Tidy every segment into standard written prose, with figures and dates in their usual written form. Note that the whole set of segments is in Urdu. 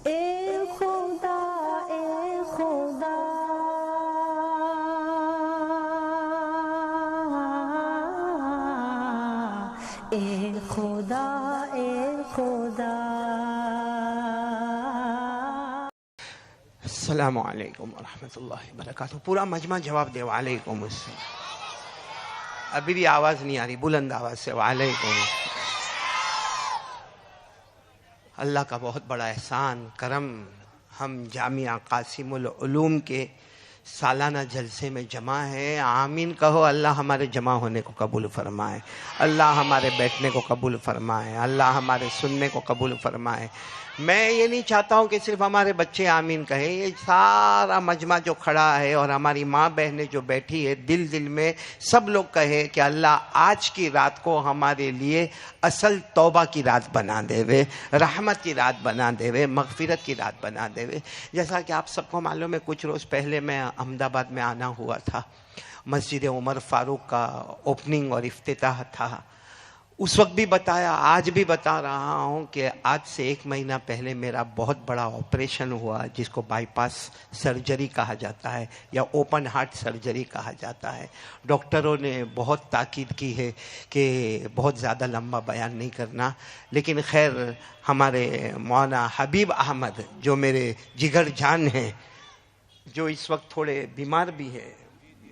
اے خدا اے خدا اے خدا اے خدا. السلام علیکم ورحمۃ اللہ وبرکاتہ. پورا مجمع جواب دے وعلیکم السلام. ابھی بھی آواز نہیں آ رہی، بلند آواز سے وعلیکم. اللہ کا بہت بڑا احسان کرم، ہم جامعہ قاسم العلوم کے سالانہ جلسے میں جمع ہے. آمین کہو. اللہ ہمارے جمع ہونے کو قبول فرمائے، اللہ ہمارے بیٹھنے کو قبول فرمائے، اللہ ہمارے سننے کو قبول فرمائے. میں یہ نہیں چاہتا ہوں کہ صرف ہمارے بچے آمین کہیں، یہ سارا مجمع جو کھڑا ہے اور ہماری ماں بہنیں جو بیٹھی ہے، دل دل میں سب لوگ کہے کہ اللہ آج کی رات کو ہمارے لیے اصل توبہ کی رات بنا دے وے، رحمت کی رات بنا دے وے، مغفرت کی رات بنا دے وے. جیسا کہ آپ سب کو معلوم ہے، کچھ روز پہلے میں احمد آباد میں آنا ہوا تھا. مسجد عمر فاروق کا اوپننگ اور افتتاح تھا. اس وقت بھی بتایا، آج بھی بتا رہا ہوں کہ آج سے 1 مہینہ پہلے میرا بہت بڑا آپریشن ہوا، جس کو بائی پاس سرجری کہا جاتا ہے یا اوپن ہارٹ سرجری کہا جاتا ہے. ڈاکٹروں نے بہت تاکید کی ہے کہ بہت زیادہ لمبا بیان نہیں کرنا، لیکن خیر ہمارے مولانا حبیب احمد جو میرے جگر جان ہیں، جو اس وقت تھوڑے بیمار بھی ہیں،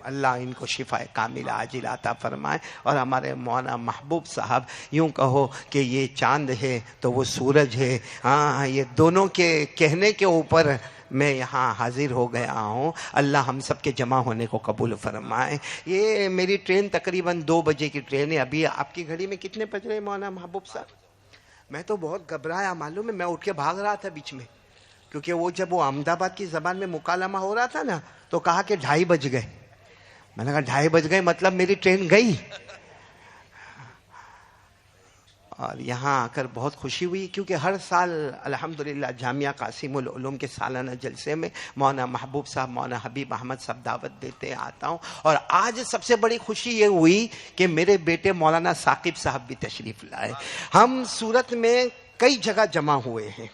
اللہ ان کو شفا کامل عاجل عطا فرمائے. اور ہمارے مولانا محبوب صاحب، یوں کہو کہ یہ چاند ہے تو وہ سورج ہے. ہاں، یہ دونوں کے کہنے کے اوپر میں یہاں حاضر ہو گیا ہوں. اللہ ہم سب کے جمع ہونے کو قبول فرمائے. یہ میری ٹرین تقریباً 2 بجے کی ٹرین ہے. ابھی آپ کی گھڑی میں کتنے بج رہے ہیں مولانا محبوب صاحب؟ میں تو بہت گھبرایا، معلوم ہے، میں اٹھ کے بھاگ رہا تھا بیچ میں، کیونکہ وہ جب وہ احمد آباد کی زبان میں مکالمہ ہو رہا تھا نا، تو کہا کہ 2:30 بج گئے. میں نے کہا 2:30 بج گئے مطلب میری ٹرین گئی. اور یہاں آ کر بہت خوشی ہوئی، کیونکہ ہر سال الحمدللہ جامعہ قاسم العلوم کے سالانہ جلسے میں مولانا محبوب صاحب، مولانا حبیب احمد صاحب دعوت دیتے آتا ہوں. اور آج سب سے بڑی خوشی یہ ہوئی کہ میرے بیٹے مولانا ثاقب صاحب بھی تشریف لائے. ہم سورت میں کئی جگہ جمع ہوئے ہیں.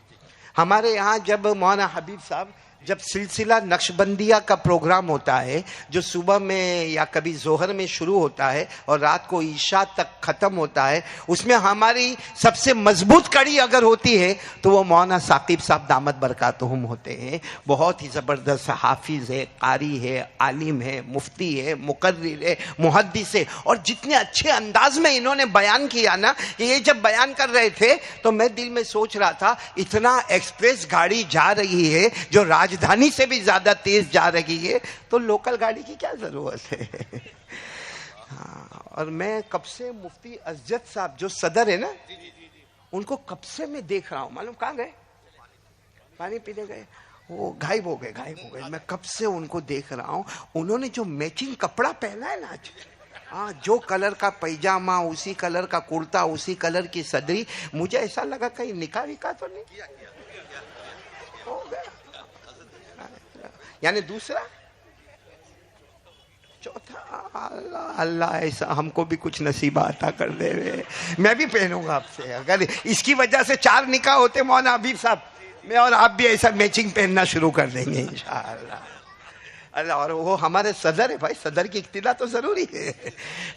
ہمارے یہاں جب مولانا حبیب صاحب جب سلسلہ نقشبندیہ کا پروگرام ہوتا ہے، جو صبح میں یا کبھی ظہر میں شروع ہوتا ہے اور رات کو عشاء تک ختم ہوتا ہے، اس میں ہماری سب سے مضبوط کڑی اگر ہوتی ہے تو وہ مولانا ثاقب صاحب دامت برکاتہم ہوتے ہیں. بہت ہی زبردست حافظ ہے، قاری ہے، عالم ہے، مفتی ہے، مقرر ہے، محدث ہے. اور جتنے اچھے انداز میں انہوں نے بیان کیا نا، یہ جب بیان کر رہے تھے تو میں دل میں سوچ رہا تھا، اتنا ایکسپریس گاڑی جا رہی ہے جو راجدھانی سے بھی زیادہ تیز جا رہی ہے، تو لوکل گاڑی کی کیا ضرورت ہے؟ اور میں کب سے مفتی اسجد صاحب جو صدر ہے نا، ان کو کب سے میں دیکھ رہا ہوں. معلوم کہاں گئے؟ پانی پینے گئے، وہ غائب ہو گئے. میں کب سے ان کو دیکھ رہا ہوں. انہوں نے جو میچنگ کپڑا پہنا ہے نا آج، ہاں، جو کلر کا پیجامہ، اسی کلر کا کرتا، اسی کلر کی صدری، مجھے ایسا لگا کہیں نکاح وکاح تو نہیں ہو گیا. یعنی دوسرا چوتھا. اللہ ایسا ہم کو بھی کچھ نصیبہ عطا کر دے. میں بھی پہنوں گا آپ سے. اگر اس کی وجہ سے 4 نکاح ہوتے مولانا حبیب صاحب، میں اور آپ بھی ایسا میچنگ پہننا شروع کر دیں گے انشاءاللہ. اللہ، اور وہ ہمارے صدر ہے بھائی، صدر کی اقتداء تو ضروری ہے.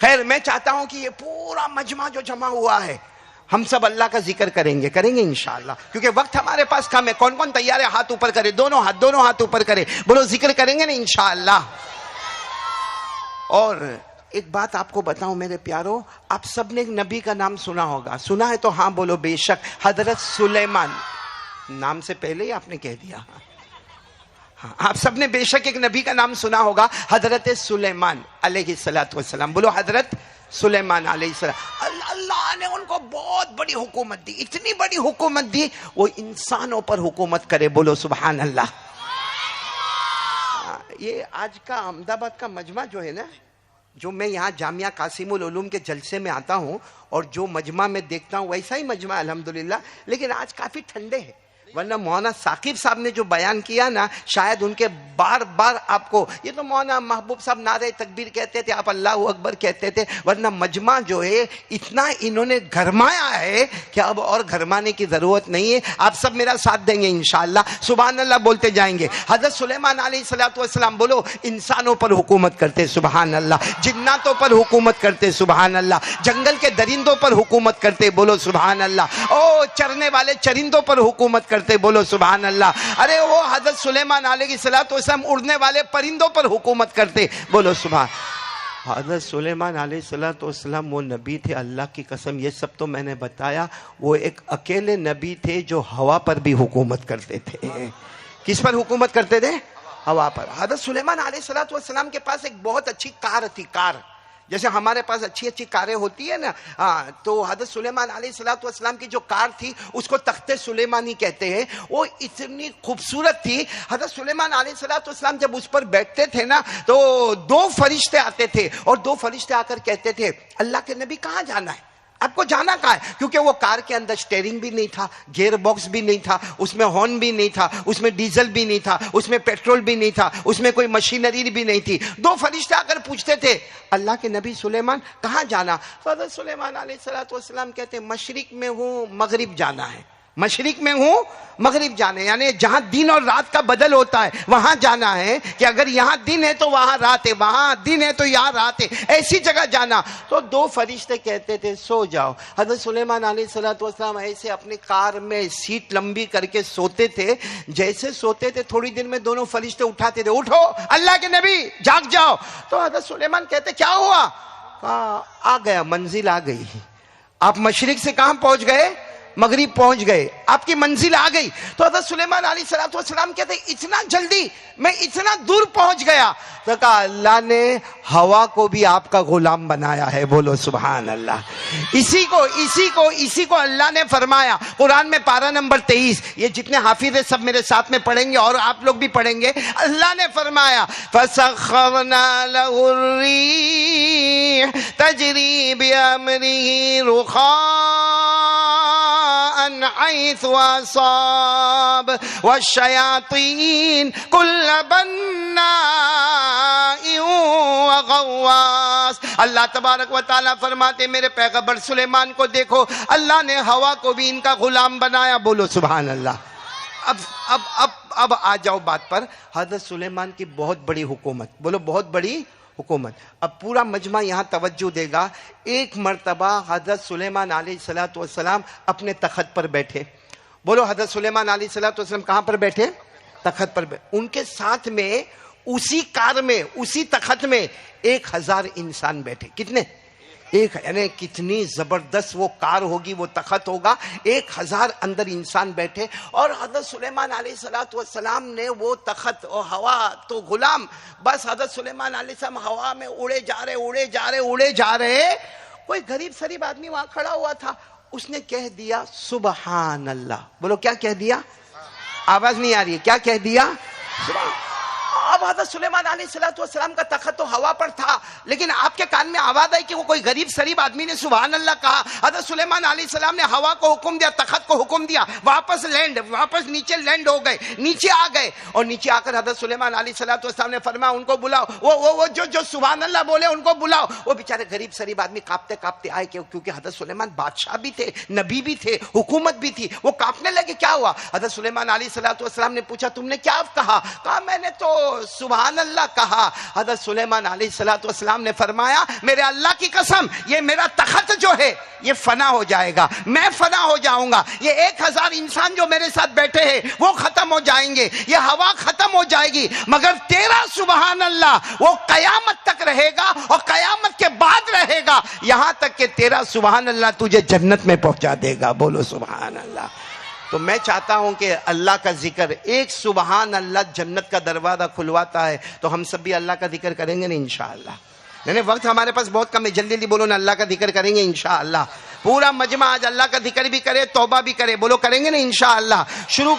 خیر، میں چاہتا ہوں کہ یہ پورا مجمع جو جمع ہوا ہے، ہم سب اللہ کا ذکر کریں گے انشاءاللہ، کیونکہ وقت ہمارے پاس کم ہے. کون کون تیار ہے؟ ہاتھ اوپر کرے، دونوں ہاتھ اوپر کرے، بولو ذکر کریں گے نا انشاءاللہ. اور ایک بات آپ کو بتاؤں میرے پیارو، آپ سب نے ایک نبی کا نام سنا ہوگا. سنا ہے تو ہاں بولو بے شک. حضرت سلیمان. نام سے پہلے ہی آپ نے کہہ دیا. ہاں، آپ سب نے بے شک ایک نبی کا نام سنا ہوگا، حضرت سلیمان علیہ الصلوۃ والسلام. بولو حضرت سلیمان علیہ السلام. اللہ نے ان کو بہت بڑی حکومت دی، اتنی بڑی حکومت دی، وہ انسانوں پر حکومت کرے. بولو سبحان اللہ. یہ آج کا احمد آباد کا مجمع جو ہے نا، جو میں یہاں جامعہ قاسم العلوم کے جلسے میں آتا ہوں اور جو مجمع میں دیکھتا ہوں ویسا ہی مجمع الحمدللہ، لیکن آج کافی ٹھنڈے ہے. ورنہ مولانا ثاقب صاحب نے جو بیان کیا نا، شاید ان کے بار بار آپ کو، یہ تو مولانا محبوب صاحب نعرہ تکبیر کہتے تھے، آپ اللہ اکبر کہتے تھے، ورنہ مجمع جو ہے اتنا انہوں نے گھرمایا ہے کہ اب اور گھرمانے کی ضرورت نہیں ہے. آپ سب میرا ساتھ دیں گے انشاءاللہ، سبحان اللہ بولتے جائیں گے. حضرت سلیمان علیہ السلام بولو انسانوں پر حکومت کرتے سبحان اللہ، جناتوں پر حکومت کرتے سبحان اللہ، جنگل کے درندوں پر حکومت کرتے بولو سبحان اللہ، او چرنے والے چرندوں پر حکومت کرتے بولو سبحان اللہ. ارے وہ حضرت سلیمان علیہ السلام اڑنے والے پرندوں پر حکومت کرتے بولو سبحان. حضرت سلیمان علیہ السلام وہ نبی تھے، اللہ کی قسم یہ سب تو میں نے بتایا، وہ ایک اکیلے نبی تھے جو ہوا پر بھی حکومت کرتے تھے. کس پر حکومت کرتے تھے؟ ہوا پر. حضرت سلیمان علیہ السلام کے پاس ایک بہت اچھی کار تھی. کار جیسے ہمارے پاس اچھی اچھی کاریں ہوتی ہیں نا، تو حضرت سلیمان علیہ السلام کی جو کار تھی اس کو تخت سلیمانی کہتے ہیں. وہ اتنی خوبصورت تھی. حضرت سلیمان علیہ السلام جب اس پر بیٹھتے تھے نا تو 2 فرشتے آتے تھے اور 2 فرشتے آ کر کہتے تھے اللہ کے نبی کہاں جانا ہے، آپ کو جانا کہاں ہے؟ کیونکہ وہ کار کے اندر سٹیئرنگ بھی نہیں تھا، گیئر باکس بھی نہیں تھا، اس میں ہارن بھی نہیں تھا، اس میں ڈیزل بھی نہیں تھا، اس میں پیٹرول بھی نہیں تھا، اس میں کوئی مشینری بھی نہیں تھی. 2 فرشتے آ کر پوچھتے تھے اللہ کے نبی سلیمان کہاں جانا؟ حضرت سلیمان علیہ السلام کہتے مشرق میں ہوں مغرب جانا ہے، مشرق میں ہوں مغرب جانا ہے، یعنی جہاں دن اور رات کا بدل ہوتا ہے وہاں جانا ہے، کہ اگر یہاں دن ہے تو وہاں رات ہے، وہاں دن ہے تو یہاں رات ہے، ایسی جگہ جانا. تو 2 فرشتے کہتے تھے سو جاؤ. حضرت سلیمان علیہ السلام ایسے اپنی کار میں سیٹ لمبی کر کے سوتے تھے. جیسے سوتے تھے تھوڑی دیر میں دونوں فرشتے اٹھاتے تھے اٹھو اللہ کے نبی جاگ جاؤ. تو حضرت سلیمان کہتے کیا ہوا؟ آ گیا، منزل آ گئی. آپ مشرق سے کہاں پہنچ گئے؟ مغرب پہنچ گئے، آپ کی منزل آ گئی. تو حضرت سلیمان علیہ السلام کہتے اتنا جلدی میں اتنا دور پہنچ گیا. تو کہا اللہ نے ہوا کو بھی آپ کا غلام بنایا ہے بولو سبحان اللہ. اسی کو اللہ نے فرمایا قرآن میں پارہ نمبر 23. یہ جتنے حافظ ہیں سب میرے ساتھ میں پڑھیں گے اور آپ لوگ بھی پڑھیں گے. اللہ نے فرمایا فَسَخَّرْنَا لَهُ الرِّيحَ تَجْرِي بِأَمْرِهِ رُخَاءً حيث أصاب والشياطين كل بناء وغواص. اللہ تبارک و تعالیٰ فرماتے میرے پیغمبر سلیمان کو دیکھو اللہ نے ہوا کو بھی ان کا غلام بنایا بولو سبحان اللہ. اب آ جاؤ بات پر. حضرت سلیمان کی بہت بڑی حکومت بولو بہت بڑی حکومت. اب پورا مجمع یہاں توجہ دے گا. ایک مرتبہ حضرت سلیمان علیہ السلام اپنے تخت پر بیٹھے. بولو حضرت سلیمان علیہ السلام کہاں پر بیٹھے؟ تخت پر بیٹھے. ان کے ساتھ میں اسی کار میں اسی تخت میں 1000 انسان بیٹھے. کتنے؟ ایک، یعنی کتنی زبردست وہ کار ہوگی، وہ تخت ہوگا. 1000 اندر انسان بیٹھے اور حضرت سلیمان علیہ السلام نے وہ تخت اور ہوا تو غلام. بس حضرت سلیمان علیہ السلام ہوا میں اڑے جا رہے. کوئی غریب سریب آدمی وہاں کھڑا ہوا تھا، اس نے کہہ دیا سبحان اللہ. بولو کیا کہہ دیا؟ آواز نہیں آ رہی ہے. کیا کہہ دیا؟ سبحان. اب حضرت سلیمان علیہ السلام کا تخت تو ہوا پر تھا، لیکن آپ کے کان میں آواز آئی کہ وہ کوئی غریب سریب آدمی نے سبحان اللہ کہا. حضرت سلیمان علیہ السلام نے ہوا کو حکم دیا، تخت کو حکم دیا، واپس نیچے لینڈ ہو گئے، نیچے آ گئے. اور نیچے آ کر حضرت سلیمان علیہ السلام نے فرمایا ان کو بلاؤ، وہ جو سبحان اللہ بولے ان کو بلاؤ. وہ بیچارے غریب سریب آدمی کانپتے آئے کیونکہ حضرت سلیمان بادشاہ بھی تھے، نبی بھی تھے، حکومت بھی تھی. وہ کانپنے لگے. کیا ہوا؟ حضرت سلیمان علیہ السلام نے پوچھا تم نے کیا کہا؟ کہا میں نے تو سبحان اللہ کہا. حضرت سلیمان علیہ السلام نے فرمایا میرے اللہ کی قسم یہ میرا تخت جو ہے یہ فنا ہو جائے گا، میں فنا ہو جاؤں گا. یہ 1000 انسان جو میرے ساتھ بیٹھے ہیں وہ ختم ہو جائیں گے، یہ ہوا ختم ہو جائے گی، مگر تیرا سبحان اللہ وہ قیامت تک رہے گا اور قیامت کے بعد رہے گا، یہاں تک کہ تیرا سبحان اللہ تجھے جنت میں پہنچا دے گا. بولو سبحان اللہ. تو میں چاہتا ہوں کہ اللہ کا ذکر، ایک سبحان اللہ جنت کا دروازہ کھلواتا ہے. تو ہم سب بھی اللہ کا ذکر کریں گے نا انشاءاللہ. نہیں وقت ہمارے پاس بہت کم ہے، جلدی بولو نا اللہ کا ذکر کریں گے انشاءاللہ. پورا مجمع آج اللہ کا ذکر بھی کرے، توبہ بھی کرے. بولو کریں گے نا انشاءاللہ. شروع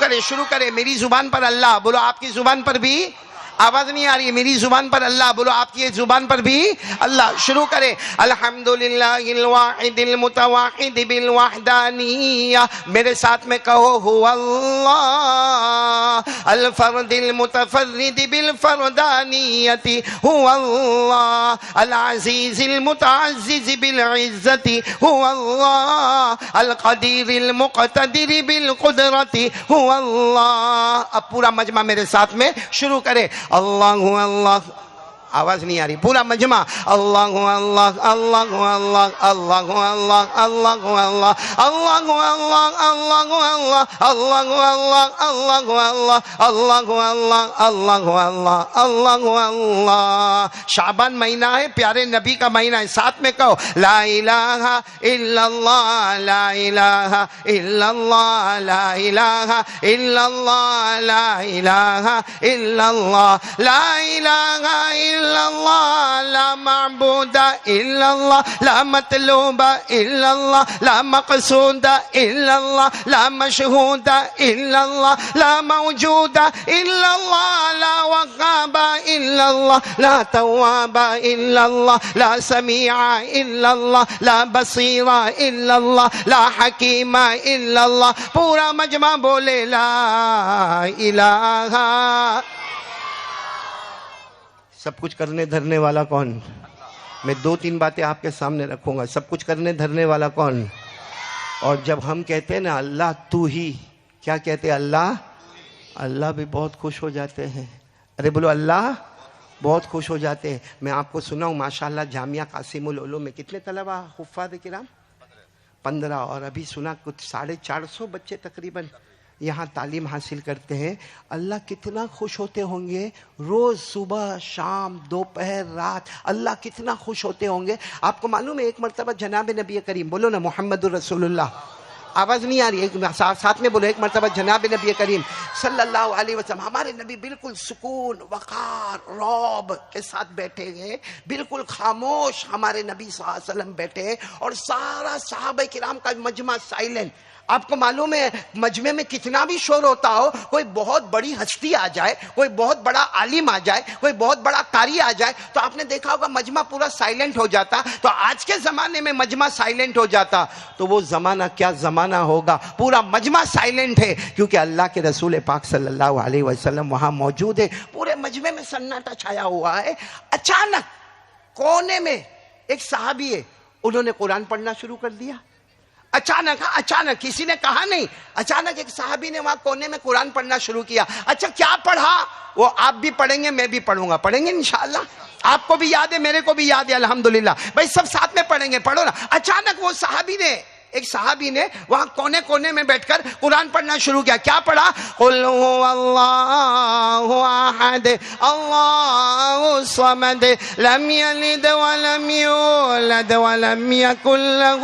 کرے میری زبان پر اللہ، بولو آپ کی زبان پر بھی آواز نہیں آ رہی ہے میری زبان پر اللہ بولو, آپ کی زبان پر بھی اللہ. شروع کرے الحمدللہ الواحد المتواحد بالوحدانیہ. میرے ساتھ میں کہو هو اللہ الفرد المتفرد بالفردانیت, هو اللہ العزیز المتعزز بالعزت, هو اللہ القدیر المقتدر بالقدرت, هو اللہ. اب پورا مجمع میرے ساتھ میں شروع کرے اللہ اللہ. آواز نہیں آ رہی, پورا مجمع اللہ اللہ اللہ اللہ اللہ اللہ اللہ اللہ اللہ اللہ اللہ اللہ اللہ اللہ اللہ اللہ اللہ اللہ اللہ. شعبان مہینہ ہے, پیارے نبی کا مہینہ ہے. ساتھ میں کہو لا الہ الا اللہ لا الہ الا اللہ لا الہ الا اللہ لا الہ الا اللہ لا الہ الا اللہ لا معبود الا اللہ لا مطلوب الا اللہ لا مقصود الا اللہ لا مشہود الا اللہ لا موجود الا اللہ لا وقاب الا اللہ لا تواب الا اللہ لا سمیع الا اللہ لا بصیر الا اللہ لا حکیم الا اللہ. پورا مجمع بولے لا الہ. سب کچھ کرنے دھرنے والا کون؟ میں 2-3 باتیں آپ کے سامنے رکھوں گا. سب کچھ کرنے دھرنے والا کون؟ اور جب ہم کہتے ہیں نا اللہ تو ہی, کیا کہتے ہیں اللہ؟ اللہ بھی بہت خوش ہو جاتے ہیں. ارے بولو اللہ بہت خوش ہو جاتے ہیں. میں آپ کو سناؤں ماشاءاللہ جامعہ قاسم العلوم میں کتنے طلبہ حفاظ کرام؟ 15. اور ابھی سنا کچھ 450 بچے تقریباً یہاں تعلیم حاصل کرتے ہیں. اللہ کتنا خوش ہوتے ہوں گے روز صبح شام دوپہر رات, اللہ کتنا خوش ہوتے ہوں گے. آپ کو معلوم ہے ایک مرتبہ جناب نبی کریم, بولو نا محمد الرسول اللہ. آواز نہیں آ رہی, ایک ساتھ میں بولو, ایک مرتبہ جناب نبی کریم صلی اللہ علیہ وسلم, ہمارے نبی بالکل سکون وقار رعب کے ساتھ بیٹھے ہیں, بالکل خاموش ہمارے نبی صلی اللہ علیہ وسلم بیٹھے ہیں, اور سارا صحابہ کرام کا مجمع سائلنٹ. آپ کو معلوم ہے مجمع میں کتنا بھی شور ہوتا ہو, کوئی بہت بڑی ہستی آ جائے, کوئی بہت بڑا عالم آ جائے, کوئی بہت بڑا قاری آ جائے, تو آپ نے دیکھا ہوگا مجمع پورا سائلنٹ ہو جاتا. تو آج کے زمانے میں مجمع سائلنٹ ہو جاتا تو وہ زمانہ کیا زمانہ ہوگا. پورا مجمع سائلنٹ ہے کیونکہ اللہ کے رسول پاک صلی اللہ علیہ وسلم وہاں موجود ہے. پورے مجمع میں سناٹا چھایا ہوا ہے. اچانک کونے میں ایک صحابی ہے, انہوں نے قرآن پڑھنا شروع کر دیا. اچانک کسی نے کہا نہیں, اچانک ایک صحابی نے وہاں کونے میں قرآن پڑھنا شروع کیا. اچھا کیا پڑھا وہ آپ بھی پڑھیں گے, میں بھی پڑھوں گا, پڑھیں گے انشاءاللہ. آپ کو بھی یاد ہے, میرے کو بھی یاد ہے, الحمدللہ بھائی سب ساتھ میں پڑھیں گے, پڑھو نا. اچانک وہ ایک صحابی نے وہاں کونے میں بیٹھ کر قرآن پڑھنا شروع کیا. کیا پڑھا؟ قل هو اللہ احد اللہ الصمد لم یلد ولم یولد ولم یکن له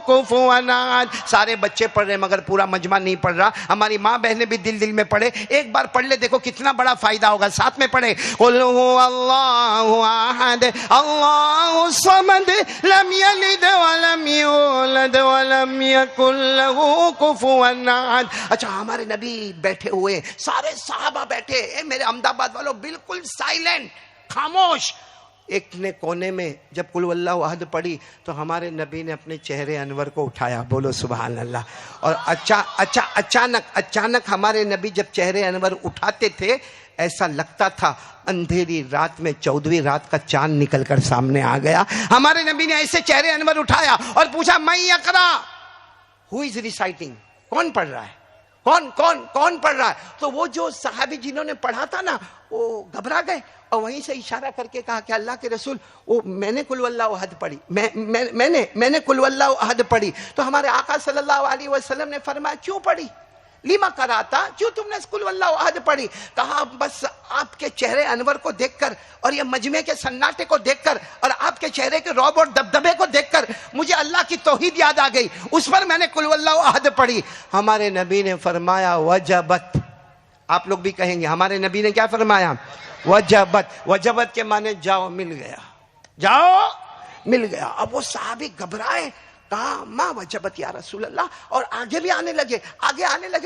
کفوا احد. سارے بچے پڑھ رہے مگر پورا مجمع نہیں پڑھ رہا. ہماری ماں بہنیں بھی دل میں پڑھے, ایک بار پڑھ لے, دیکھو کتنا بڑا فائدہ ہوگا. ساتھ میں پڑھے قل هو اللہ احد اللہ الصمد لم یلد ولم یولد ولم یکن له کفوا احد. اچھا ہمارے نبی بیٹھے ہوئے, سارے صحابہ بیٹھے, میرے احمدآباد والوں بالکل سائلنٹ خاموش. ایک نے کونے میں جب قل واللہ احد پڑھی تو ہمارے نبی نے اپنے چہرے انور کو اٹھایا, بولو سبحان اللہ. اور اچانک ہمارے نبی جب چہرے انور اٹھاتے تھے ایسا لگتا تھا اندھیری رات میں 14ویں رات کا چاند نکل کر سامنے آ گیا. ہمارے نبی نے ایسے چہرے انور اٹھایا اور پوچھا میں یقرا, ہو از ریسائٹنگ, کون پڑھ رہا ہے, کون پڑھ رہا ہے. تو وہ جو صحابی جنہوں نے پڑھا تھا نا وہ گھبرا گئے اور وہیں سے اشارہ کر کے کہا کہ اللہ کے رسول میں نے قل واللہ احد پڑھی, میں نے قل واللہ احد پڑھی. تو ہمارے آقا صلی اللہ علیہ وسلم نے فرمایا کیوں پڑھی, لیما کراتا, کیوں تم نے قل واللہ احد پڑھی؟ کہا بس آپ کے چہرے انور کو دیکھ کر اور یہ مجمع کے سناٹے کو دیکھ کر اور آپ کے چہرے کے رعب اور دبدبے کو دیکھ کر مجھے اللہ کی توحید یاد آ گئی, اس پر میں نے قل واللہ احد پڑھی. ہمارے نبی نے فرمایا وجبت. آپ لوگ بھی کہیں گے ہمارے نبی نے کیا فرمایا؟ وجبت. وجبت کے معنی جاؤ مل گیا, جاؤ مل گیا. اب وہ صحابی گھبرائے, کہا ماں وجبت یا رسول اللہ, اور آگے بھی آنے لگے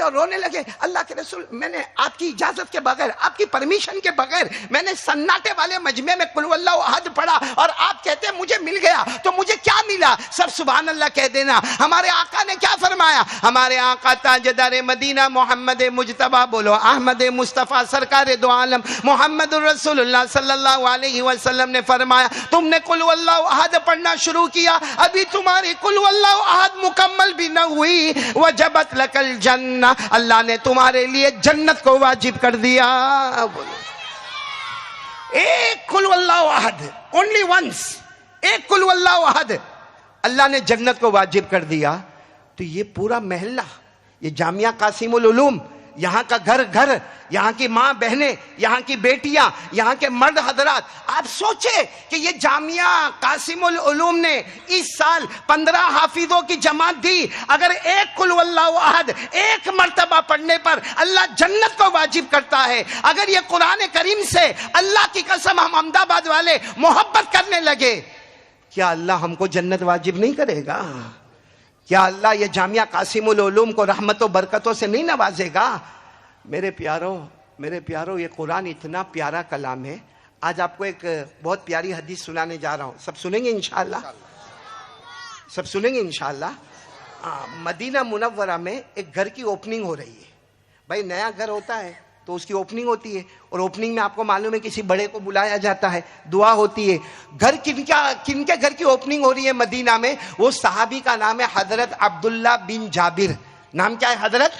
اور رونے لگے. اللہ کے رسول, میں نے آپ کی اجازت کے بغیر, آپ کی پرمیشن کے بغیر میں نے سناٹے والے مجمع میں قل واللہ احد پڑھا, اور آپ کہتے ہیں مجھے مل گیا, تو مجھے کیا ملا؟ سب سبحان اللہ کہہ دینا. ہمارے آقا نے کیا فرمایا؟ ہمارے آقا تاجدار مدینہ محمد مجتبی, بولو احمد مصطفیٰ سرکار دو عالم محمد الرسول اللہ صلی اللہ علیہ وسلم نے فرمایا, تم نے قل واللہ احد پڑھنا شروع کیا, ابھی تمہاری قل واللہ احد مکمل بھی نہ ہوئی, وجبت لک الجنہ, اللہ نے تمہارے لیے جنت کو واجب کر دیا. ایک قل واللہ احد, اونلی ونس, ایک قل واللہ احد, اللہ نے جنت کو واجب کر دیا. تو یہ پورا محلہ, یہ جامعہ قاسم العلوم, یہاں کا گھر گھر, یہاں کی ماں بہنیں, یہاں کی بیٹیاں, یہاں کے مرد حضرات, آپ سوچے کہ یہ جامعہ قاسم العلوم نے اس سال 15 حافظوں کی جماعت دی. اگر ایک قل واللہ احد ایک مرتبہ پڑھنے پر اللہ جنت کو واجب کرتا ہے, اگر یہ قرآن کریم سے اللہ کی قسم ہم احمد آباد والے محبت کرنے لگے, کیا اللہ ہم کو جنت واجب نہیں کرے گا؟ کیا اللہ یہ جامعہ قاسم العلوم کو رحمت و برکتوں سے نہیں نوازے گا؟ میرے پیاروں, یہ قرآن اتنا پیارا کلام ہے. آج آپ کو ایک بہت پیاری حدیث سنانے جا رہا ہوں. سب سنیں گے انشاءاللہ؟ سب سنیں گے انشاءاللہ؟ مدینہ منورہ میں ایک گھر کی اوپننگ ہو رہی ہے. بھائی نیا گھر ہوتا ہے تو اس کی اوپننگ ہوتی ہے, اور اوپننگ میں آپ کو معلوم ہے کسی بڑے کو بلایا جاتا ہے, دعا ہوتی ہے. گھر کن کے گھر کی اوپننگ ہو رہی ہے مدینہ میں؟ وہ صحابی کا نام ہے حضرت عبداللہ بن جابر. نام کیا ہے؟ حضرت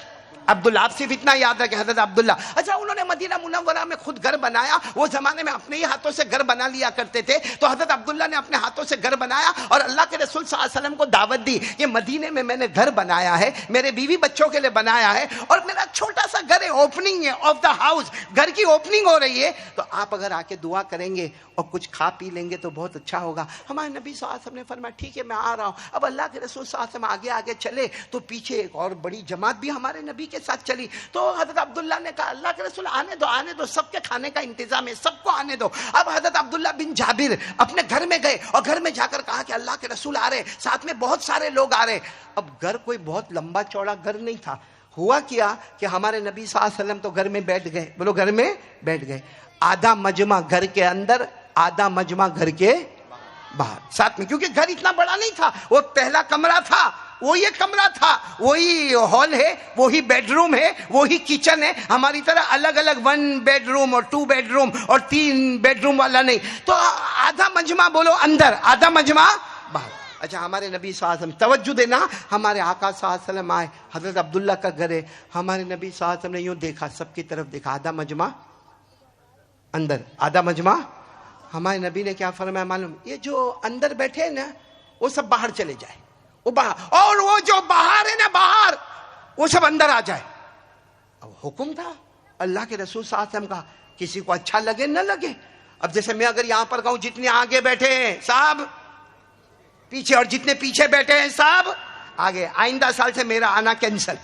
عبداللہ. آپ صرف اتنا یاد رکھیں, حضرت عبداللہ. اچھا, انہوں نے مدینہ منورہ میں خود گھر بنایا. وہ زمانے میں اپنے ہی ہاتھوں سے گھر بنا لیا کرتے تھے, تو حضرت عبداللہ نے اپنے ہاتھوں سے گھر بنایا اور اللہ کے رسول صلی اللہ علیہ وسلم کو دعوت دی کہ مدینے میں نے گھر بنایا ہے, میرے بیوی بچوں کے لیے بنایا ہے, اور میرا چھوٹا سا گھر ہے, اوپننگ ہے آف دا ہاؤس, گھر کی اوپننگ ہو رہی ہے, تو آپ اگر آ کے دعا کریں گے اور کچھ کھا پی لیں گے تو بہت اچھا ہوگا. ہمارے نبی صلی اللہ علیہ وسلم نے فرمایا ٹھیک ہے میں آ رہا ہوں. اب اللہ کے رسول صلی اللہ علیہ وسلم آگے چلے تو پیچھے ایک اور بڑی جماعت بھی ہمارے نبی کے ساتھ چلی. تو حضرت عبداللہ نے کہا اللہ کے رسول آنے دو, سب کے کھانے کا انتظام ہے, سب کو آنے دو. اب حضرت عبداللہ بن جابر اپنے گھر میں گئے اور گھر میں جا کر کہا کہ اللہ کے رسول آ رہے, ساتھ میں بہت سارے لوگ آ رہے. اب گھر کوئی بہت لمبا چوڑا گھر نہیں تھا. ہوا کیا کہ ہمارے نبی صلی اللہ علیہ وسلم تو گھر میں بیٹھ گئے, بولو گھر میں بیٹھ گئے. آدھا مجمع گھر کے اندر, آدھا مجمع گھر کے باہر ساتھ میں, کیونکہ گھر اتنا بڑا نہیں تھا. وہ پہلا کمرہ تھا, وہی ایک کمرہ تھا, وہی ہال ہے, وہی بیڈ روم ہے, وہی کچن ہے. ہماری طرح الگ الگ 1 بیڈ روم اور 2 بیڈ روم اور 3 بیڈ روم والا نہیں. تو آدھا مجمع بولو اندر, آدھا مجمع باہر. اچھا, ہمارے نبی صلی اللہ علیہ وسلم, توجہ دینا, ہمارے آقا صلی اللہ علیہ وسلم آئے, حضرت عبداللہ کا گھر ہے. ہمارے نبی صلی اللہ علیہ وسلم نے یوں دیکھا, سب کی طرف دیکھا, آدھا مجمع اندر, آدھا مجمع. ہمارے نبی نے کیا فرمایا معلوم؟ یہ جو اندر بیٹھے ہیں نا وہ سب باہر چلے جائے, وہ باہر, اور وہ جو باہر ہے نا باہر وہ سب اندر آ جائے. اب حکم تھا اللہ کے رسول صلی اللہ علیہ وسلم کا, کسی کو اچھا لگے نہ لگے. اب جیسے میں اگر یہاں پر کہوں جتنے آگے بیٹھے ہیں صاحب پیچھے, اور جتنے پیچھے بیٹھے ہیں صاحب آگے, آئندہ سال سے میرا آنا کینسل.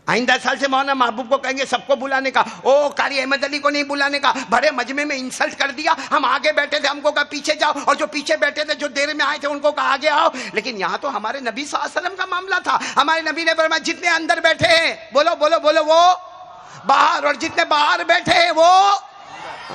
آئندہ سال سے مولانا محبوب کو کہیں گے سب کو بلانے کا, او قاری احمد علی کو نہیں بلانے کا. بڑے مجمع میں انسلٹ کر دیا, ہم آگے بیٹھے تھے ہم کو کہا پیچھے جاؤ, اور جو پیچھے بیٹھے تھے جو دیر میں آئے تھے ان کو کہا آگے آؤ. لیکن یہاں تو ہمارے نبی صلی اللہ علیہ وسلم کا معاملہ تھا. ہمارے نبی نے فرمایا جتنے اندر بیٹھے ہیں, بولو بولو بولو, وہ باہر, اور جتنے باہر بیٹھے ہیں وہ.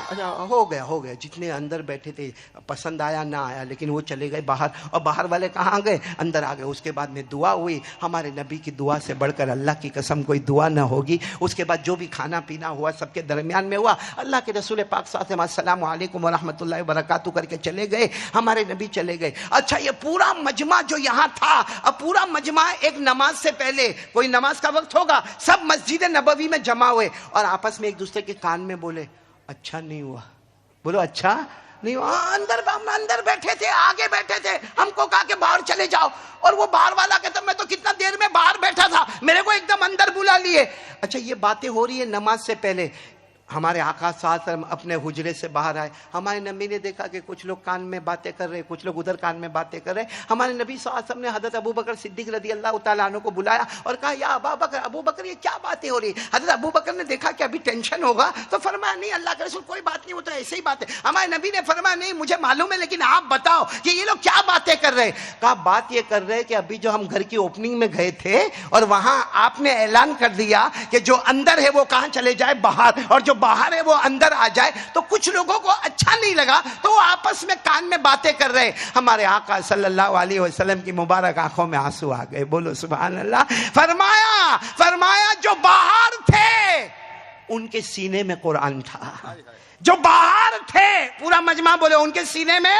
اچھا, ہو گیا, جتنے اندر بیٹھے تھے پسند آیا نہ آیا, لیکن وہ چلے گئے باہر, اور باہر والے کہاں گئے؟ اندر آ گئے. اس کے بعد میں دعا ہوئی, ہمارے نبی کی دعا سے بڑھ کر اللہ کی قسم کوئی دعا نہ ہوگی. اس کے بعد جو بھی کھانا پینا ہوا سب کے درمیان میں ہوا. اللہ کے رسول پاک صلی اللہ علیہ وسلم السلام علیکم ورحمۃ اللہ وبرکاتہ کر کے چلے گئے, ہمارے نبی چلے گئے. اچھا, یہ پورا مجمع جو یہاں تھا, اب پورا مجمع ایک نماز سے پہلے, کوئی نماز کا وقت ہوگا, سب مسجد نبوی میں جمع ہوئے اور آپس میں ایک دوسرے کے کان میں بولے اچھا نہیں ہوا, بولو اچھا نہیں ہوا. اندر بیٹھے تھے, آگے بیٹھے تھے, ہم کو کہا کہ باہر چلے جاؤ, اور وہ باہر والا کہتا میں تو کتنا دیر میں باہر بیٹھا تھا, میرے کو ایک دم اندر بلا لیے. اچھا, یہ باتیں ہو رہی ہے نماز سے پہلے. ہمارے آقا صلی اللہ علیہ وسلم اپنے حجرے سے باہر آئے, ہمارے نبی نے دیکھا کہ کچھ لوگ کان میں باتیں کر رہے, کچھ لوگ ادھر کان میں باتیں کر رہے. ہمارے نبی صلی اللہ علیہ وسلم نے حضرت ابو بکر صدیق رضی اللہ تعالیٰ عنہ کو بلایا اور کہا یا ابا بکر, ابو بکر یہ کیا باتیں ہو رہی. حضرت ابو بکر نے دیکھا کہ ابھی ٹینشن ہوگا تو فرمایا نہیں اللہ کے رسول کوئی بات نہیں, ہوتا ایسے ہی بات ہے. ہمارے نبی نے فرمایا نہیں مجھے معلوم ہے لیکن آپ بتاؤ کہ یہ لوگ کیا باتیں کر رہے. کہا بات یہ کر رہے کہ ابھی جو ہم گھر کی اوپننگ میں گئے تھے اور وہاں آپ نے اعلان کر دیا کہ جو اندر ہے وہ کہاں چلے جائے, باہر, اور جو باہر ہے وہ اندر آ جائے, تو کچھ لوگوں کو اچھا نہیں لگا تو وہ آپس میں کان میں باتیں کر رہے. ہمارے آقا صلی اللہ علیہ وسلم کی مبارک آنکھوں میں آنسو آ گئے. بولو سبحان اللہ. فرمایا جو باہر تھے ان کے سینے میں قرآن تھا, جو باہر تھے پورا مجمع بولے ان کے سینے میں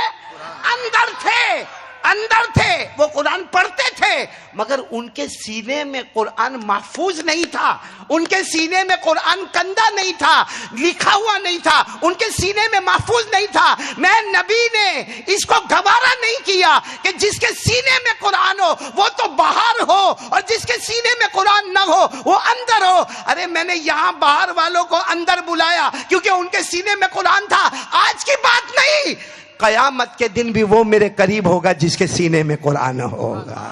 اندر تھے وہ قرآن پڑھتے تھے, مگر ان کے سینے میں قرآن محفوظ نہیں تھا, ان کے سینے میں قرآن کندہ نہیں تھا, لکھا ہوا نہیں تھا, ان کے سینے میں محفوظ نہیں تھا. میں نبی نے اس کو گوارا نہیں کیا کہ جس کے سینے میں قرآن ہو وہ تو باہر ہو اور جس کے سینے میں قرآن نہ ہو وہ اندر ہو. ارے میں نے یہاں باہر والوں کو اندر بلایا کیونکہ ان کے سینے میں قرآن تھا. آج کی بات نہیں, قیامت کے دن بھی وہ میرے قریب ہوگا جس کے سینے میں قرآن ہوگا.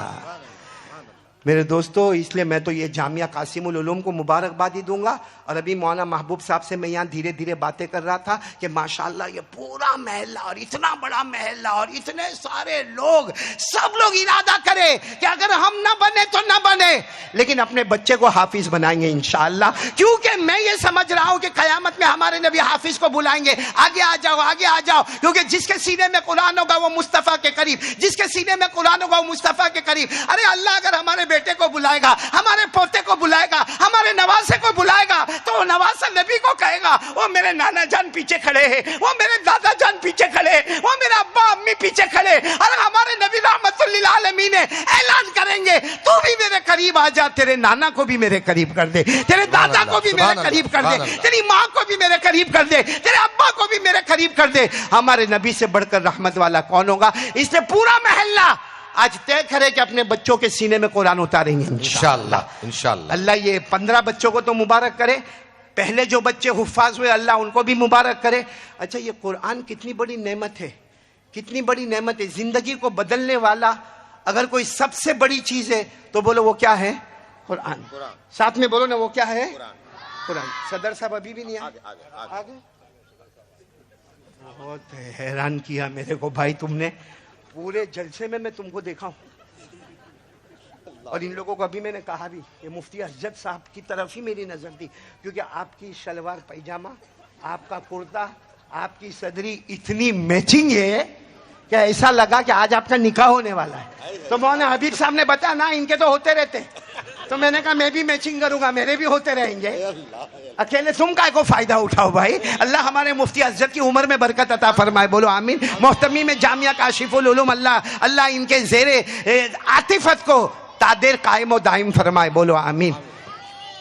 میرے دوستو, اس لیے میں تو یہ جامعہ قاسم العلوم کو مبارکباد ہی دوں گا. اور ابھی مولانا محبوب صاحب سے میں یہاں دھیرے دھیرے باتیں کر رہا تھا کہ ماشاءاللہ یہ پورا محلہ اور اتنا بڑا محلہ اور اتنے سارے لوگ, سب لوگ ارادہ کرے کہ اگر ہم نہ بنے تو نہ بنے لیکن اپنے بچے کو حافظ بنائیں گے انشاءاللہ. کیونکہ میں یہ سمجھ رہا ہوں کہ قیامت میں ہمارے نبی حافظ کو بلائیں گے, آگے آ جاؤ آگے آ جاؤ, کیونکہ جس کے سینے میں قرآن ہوگا وہ مصطفیٰ کے قریب, جس کے سینے میں قرآن ہوگا وہ مصطفیٰ کے قریب. ارے اللہ اگر ہمارے بیٹے کو بلائے گا, ہمارے پوتے کو بلائے گا, ہمارے نواسے کو بلائے گا تو وہ نواسا نبی کو کہے گا وہ میرے نانا جان پیچھے کھڑے ہیں, وہ میرے دادا جان پیچھے کھڑے ہیں, وہ میرے ابا امی پیچھے کھڑے. اور ہمارے نبی رحمت للعالمین اعلان کریں گے تو بھی میرے قریب آ جا, تیرے نانا کو بھی میرے قریب کر دے, تیرے دادا کو بھی میرے قریب کر دے, تیری ماں کو بھی میرے قریب کر دے, تیرے ابا کو بھی میرے قریب کر دے. ہمارے نبی سے بڑھ کر رحمت والا کون ہوگا؟ اس لیے پورا محلہ آج طے کرے کہ اپنے بچوں کے سینے میں قرآن اتاریں گے انشاءاللہ. اللہ یہ 15 بچوں کو تو مبارک کرے, پہلے جو بچے حفاظ ہوئے اللہ ان کو بھی مبارک کرے. اچھا یہ قرآن کتنی بڑی نعمت ہے, کتنی بڑی نعمت ہے, زندگی کو بدلنے والا. اگر کوئی سب سے بڑی چیز ہے تو بولو وہ کیا ہے؟ قرآن. ساتھ میں بولو نا وہ کیا ہے؟ قرآن. صدر صاحب ابھی بھی نہیں آگے. بہت حیران کیا میرے کو بھائی تم نے, پورے جلسے میں تم کو دیکھا ہوں. اور ان لوگوں کو ابھی میں نے کہا بھی کہ مفتی اسجد صاحب کی طرف ہی میری نظر تھی, کیونکہ آپ کی شلوار پیجامہ, آپ کا کرتا, آپ کی صدری اتنی میچنگ ہے کہ ایسا لگا کہ آج آپ کا نکاح ہونے والا ہے. تو مولانا حبیب صاحب نے بتایا نا ان کے تو ہوتے رہتے, تو میں نے کہا میں بھی میچنگ کروں گا, میرے بھی ہوتے رہیں گے. اکیلے تم کا کو فائدہ اٹھاؤ بھائی. اللہ ہمارے مفتی اسجد کی عمر میں برکت عطا فرمائے, بولو آمین. محتمی میں جامعہ کاشف العلوم, اللہ ان کے زیر عاطفت کو تادیر قائم و دائم فرمائے, بولو آمین.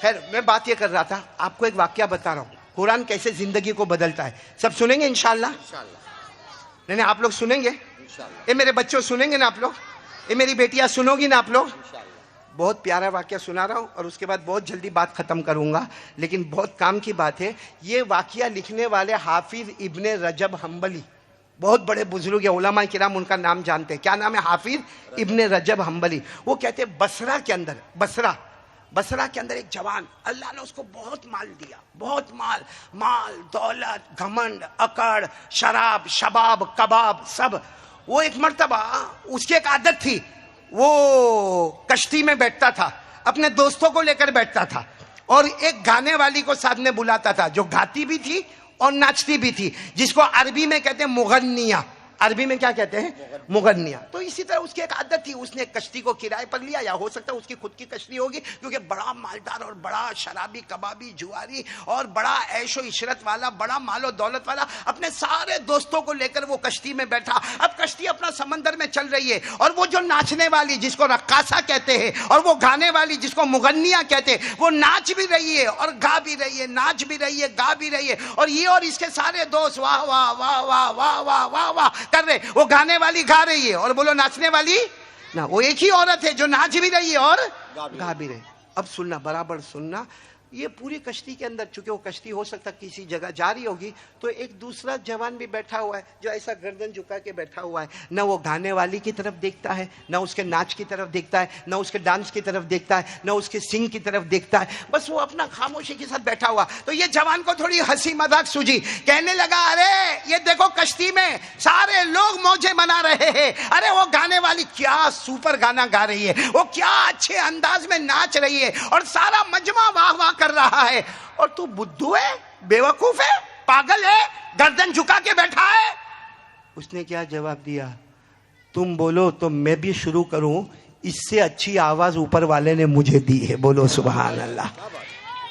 خیر میں بات یہ کر رہا تھا, آپ کو ایک واقعہ بتا رہا ہوں قرآن کیسے زندگی کو بدلتا ہے. سب سنیں گے انشاءاللہ؟ نہیں آپ لوگ سنیں گے؟ اے میرے بچوں سنیں گے نا آپ لوگ؟ اے میری بیٹیاں سنو گی نا آپ لوگ؟ بہت پیارا واقعہ سنا رہا ہوں اور اس کے بعد بہت جلدی بات ختم کروں گا, لیکن بہت کام کی بات ہے. یہ واقعہ لکھنے والے حافظ ابن رجب حنبلی, بہت بڑے بزرگ ہیں, علماء کرام ان کا نام جانتے ہیں. کیا نام ہے؟ حافظ ابن رجب حنبلی. وہ کہتے ہیں بصرہ کے اندر ایک جوان, اللہ نے اس کو بہت مال دیا, بہت مال دولت, گھمنڈ, اکڑ, شراب, شباب, کباب, سب. وہ ایک مرتبہ اس کی ایک عادت تھی, وہ کشتی میں بیٹھتا تھا, اپنے دوستوں کو لے کر بیٹھتا تھا اور ایک گانے والی کو ساتھ میں بلاتا تھا جو گاتی بھی تھی اور ناچتی بھی تھی, جس کو عربی میں کہتے ہیں مغنیہ. عربی میں کیا کہتے ہیں؟ مغنیہ. تو اسی طرح اس کی ایک عادت تھی, اس نے ایک کشتی کو کرائے پر لیا, یا ہو سکتا ہے اس کی خود کی کشتی ہوگی, کیونکہ بڑا مالدار اور بڑا شرابی, کبابی, جواری اور بڑا عیش و عشرت والا, بڑا مال و دولت والا, اپنے سارے دوستوں کو لے کر وہ کشتی میں بیٹھا. اب کشتی اپنا سمندر میں چل رہی ہے اور وہ جو ناچنے والی جس کو رقاصہ کہتے ہیں اور وہ گانے والی جس کو مغنیہ کہتے ہیں, وہ ناچ بھی رہی ہے اور گا بھی رہی ہے, ناچ بھی رہی ہے, گا بھی رہی ہے. اور یہ اور اس کے سارے دوست واہ واہ واہ واہ واہ واہ واہ واہ کر رہے. وہ گانے والی گا رہی ہے اور بولو ناچنے والی نہ, وہ ایک ہی عورت ہے جو ناچ بھی رہی ہے اور گا بھی رہی. اب سننا, برابر سننا, یہ پوری کشتی کے اندر، چونکہ وہ کشتی ہو سکتا کسی جگہ جا رہی ہوگی، تو ایک دوسرا جوان بھی بیٹھا ہوا ہے جو ایسا گردن جھکا کے بیٹھا ہوا ہے، نہ وہ گانے والی کی طرف دیکھتا ہے، نہ اس کے ناچ کی طرف دیکھتا ہے، نہ اس کے ڈانس کی طرف دیکھتا ہے، نہ اس کے سنگ کی طرف دیکھتا ہے، بس وہ اپنا خاموشی کے ساتھ بیٹھا ہوا۔ تو یہ جوان کو تھوڑی ہنسی مذاق سوجی، کہنے لگا ارے یہ دیکھو کشتی میں سارے لوگ موجیں منا رہے ہیں، ارے وہ گانے والی کیا سپر گانا گا رہی ہے، وہ کیا اچھے انداز میں ناچ رہی ہے، اور سارا مجمع واہ واہ کر رہا ہے، اور تو بدھو ہے، بیوقوف ہے، پاگل ہے، گردن جھکا کے بیٹھا ہے۔ اس نے کیا جواب دیا؟ تم بولو تو میں بھی شروع کروں، اس سے اچھی آواز اوپر والے نے مجھے دی ہے، بولو سبحان اللہ۔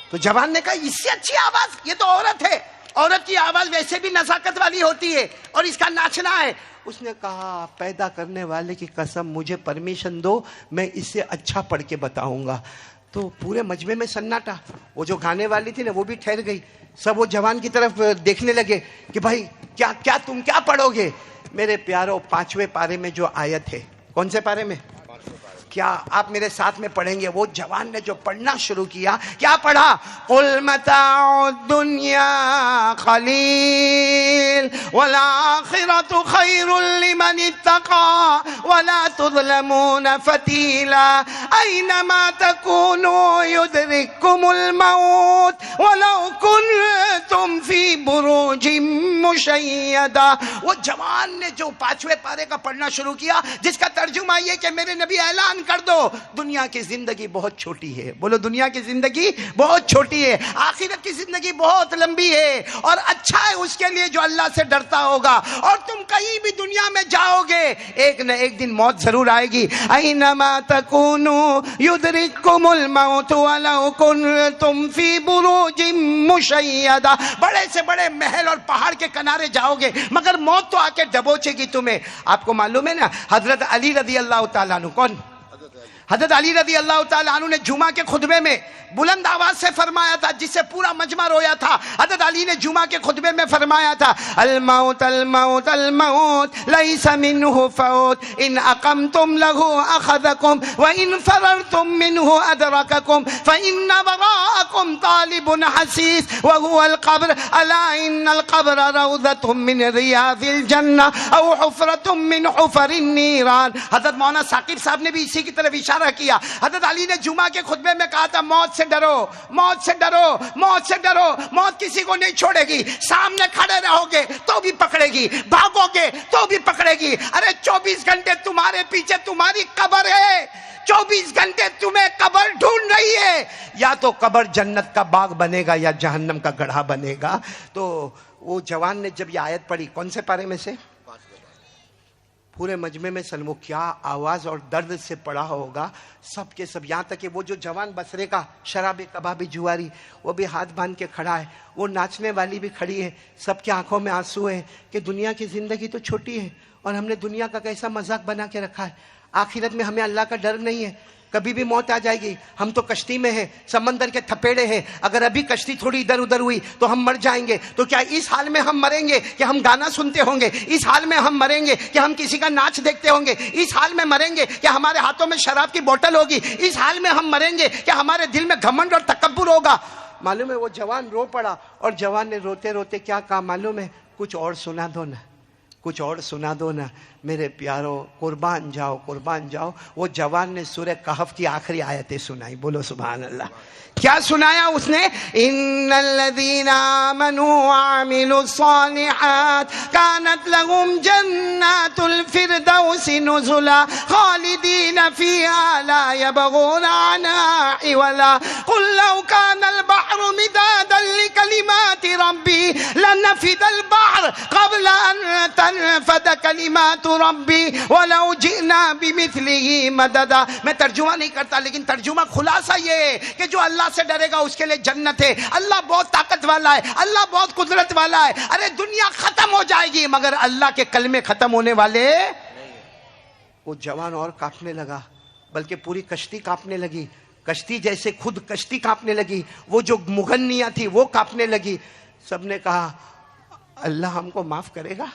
تو جوان نے کہا اس سے اچھی آواز؟ یہ تو عورت ہے، عورت کی آواز ویسے بھی نزاکت والی ہوتی ہے، اور اس کا ناچنا ہے۔ اس نے کہا پیدا کرنے والے کی قسم مجھے پرمیشن دو، میں اس سے اچھا پڑھ کے بتاؤں گا۔ تو پورے مجمع میں سناٹا، وہ جو گانے والی تھی نا وہ بھی ٹھہر گئی، سب وہ جوان کی طرف دیکھنے لگے کہ بھائی کیا تم کیا پڑھو گے؟ میرے پیارو 5ویں پارے میں جو آیت ہے، کون سے پارے میں؟ کیا آپ میرے ساتھ میں پڑھیں گے؟ وہ جوان نے جو پڑھنا شروع کیا، کیا پڑھا؟ قُلْ مَتَاعُ الدُّنْيَا قَلِيلٌ وَالْآخِرَةُ خَيْرٌ لِمَنِ اتَّقَىٰ وَلَا تُظْلَمُونَ فَتِيلًا أَيْنَمَا تَكُونُوا يُدْرِككُّمُ الْمَوْتُ وَلَوْ كُنتُمْ فِي بُرُوجٍ مُّشَيَّدَةٍ۔ وہ جوان نے جو 5ویں پارے کا پڑھنا شروع کیا، جس کا ترجمہ یہ کہ میرے نبی اعلان کر دو دنیا کی زندگی بہت چھوٹی ہے، بولو دنیا کی زندگی بہت چھوٹی ہے، آخرت کی زندگی بہت لمبی ہے، اور اچھا ہے اس کے لیے جو اللہ سے ڈرتا ہوگا، اور تم کہیں بھی دنیا میں جاؤ گے ایک نہ ایک دن موت ضرور آئے گی۔ اینما تکونوا یدرککم الموت ولو کنتم فی بروج مشیدہ، بڑے سے بڑے محل اور پہاڑ کے کنارے جاؤ گے مگر موت تو آ کے ڈبوچے گی تمہیں۔ آپ کو معلوم ہے نا حضرت علی رضی اللہ تعالیٰ عنہ، کون؟ حضرت علی رضی اللہ تعالیٰ عنہ نے جمعہ کے خطبے میں بلند آواز سے فرمایا تھا، جس سے پورا مجمع رویا تھا۔ حضرت علی نے جمعہ کے خطبے میں فرمایا تھا الموت الموت الموت لیس منہ فوت ان اقمتم لہ اخذکم وان فررتم منہ ادرککم فان وراءکم طالب حسیس وهو القبر الا ان القبر روضۃ من ریاض الجنہ او حفرۃ من حفر النیران۔ حضرت مولانا ثاقب صاحب نے بھی اسی کی طرف اشارہ کیا۔ حضرت علی نے جمعہ کے خطبے میں کہا تھا موت سے ڈرو، موت سے ڈرو، موت سے ڈرو، موت کسی کو نہیں چھوڑے گی، سامنے کھڑے رہو گے تو بھی پکڑے گی، بھاگو گے تو بھی پکڑے گی۔ ارے 24 گھنٹے تمہارے پیچھے تمہاری قبر ہے، 24 گھنٹے تمہیں قبر ڈھونڈ رہی ہے، یا تو قبر جنت کا باغ بنے گا یا جہنم کا گڑھا بنے گا۔ تو وہ جوان نے جب یہ آیت پڑھی، کون سے پارے میں سے؟ پورے مجمع میں سلمو کیا آواز اور درد سے پڑا ہوگا، سب کے سب، یہاں تک کہ وہ جو جوان بسرے کا شرابی کبابی جواری، وہ بھی ہاتھ باندھ کے کھڑا ہے، وہ ناچنے والی بھی کھڑی ہے، سب کے آنکھوں میں آنسو ہے کہ دنیا کی زندگی تو چھوٹی ہے، اور ہم نے دنیا کا کیسا مذاق بنا کے رکھا ہے، آخرت میں ہمیں اللہ کا ڈر نہیں ہے، کبھی بھی موت آ جائے گی، ہم تو کشتی میں ہیں، سمندر کے تھپیڑے ہیں، اگر ابھی کشتی تھوڑی ادھر ادھر ہوئی تو ہم مر جائیں گے۔ تو کیا اس حال میں ہم مریں گے کہ ہم گانا سنتے ہوں گے؟ اس حال میں ہم مریں گے کہ ہم کسی کا ناچ دیکھتے ہوں گے؟ اس حال میں مریں گے کہ ہمارے ہاتھوں میں شراب کی بوتل ہوگی؟ اس حال میں ہم مریں گے کہ ہمارے دل میں گھمنڈ اور تکبر ہوگا؟ معلوم ہے وہ جوان رو پڑا، اور جوان نے روتے روتے کیا کہا معلوم ہے؟ کچھ اور سنا دو نا، کچھ اور سنا دو نا میرے پیارو، قربان جاؤ قربان جاؤ۔ وہ جوان نے سورہ کہف کی آخری آیتیں سنائی، بولو سبحان اللہ۔ کیا سنایا اس نے؟ ان الذين آمنوا وعملوا الصالحات كانت لهم جنات الفردوس نزلا خالدين فيها لا يبغون عنها حولا قل لو كان البحر مدادا لكلمات ربي لنفد البحر قبل ان تنفد كلمات ربي ولو جئنا بمثله مددا۔ میں ترجمہ نہیں کرتا، لیکن ترجمہ خلاصہ یہ ہے کہ جو اللہ سے ڈرے گا اس کے لیے جنت ہے، اللہ بہت طاقت والا ہے، اللہ بہت قدرت والا ہے۔ ارے دنیا ختم ہو جائے گی مگر اللہ کے کلمے ختم ہونے والے۔ وہ جوان اور کانپنے لگا، بلکہ پوری کشتی کانپنے لگی، کشتی جیسے خود کشتی کانپنے لگی، وہ جو مغنیاں تھی وہ کانپنے لگی۔ سب نے کہا اللہ ہم کو معاف کرے گا؟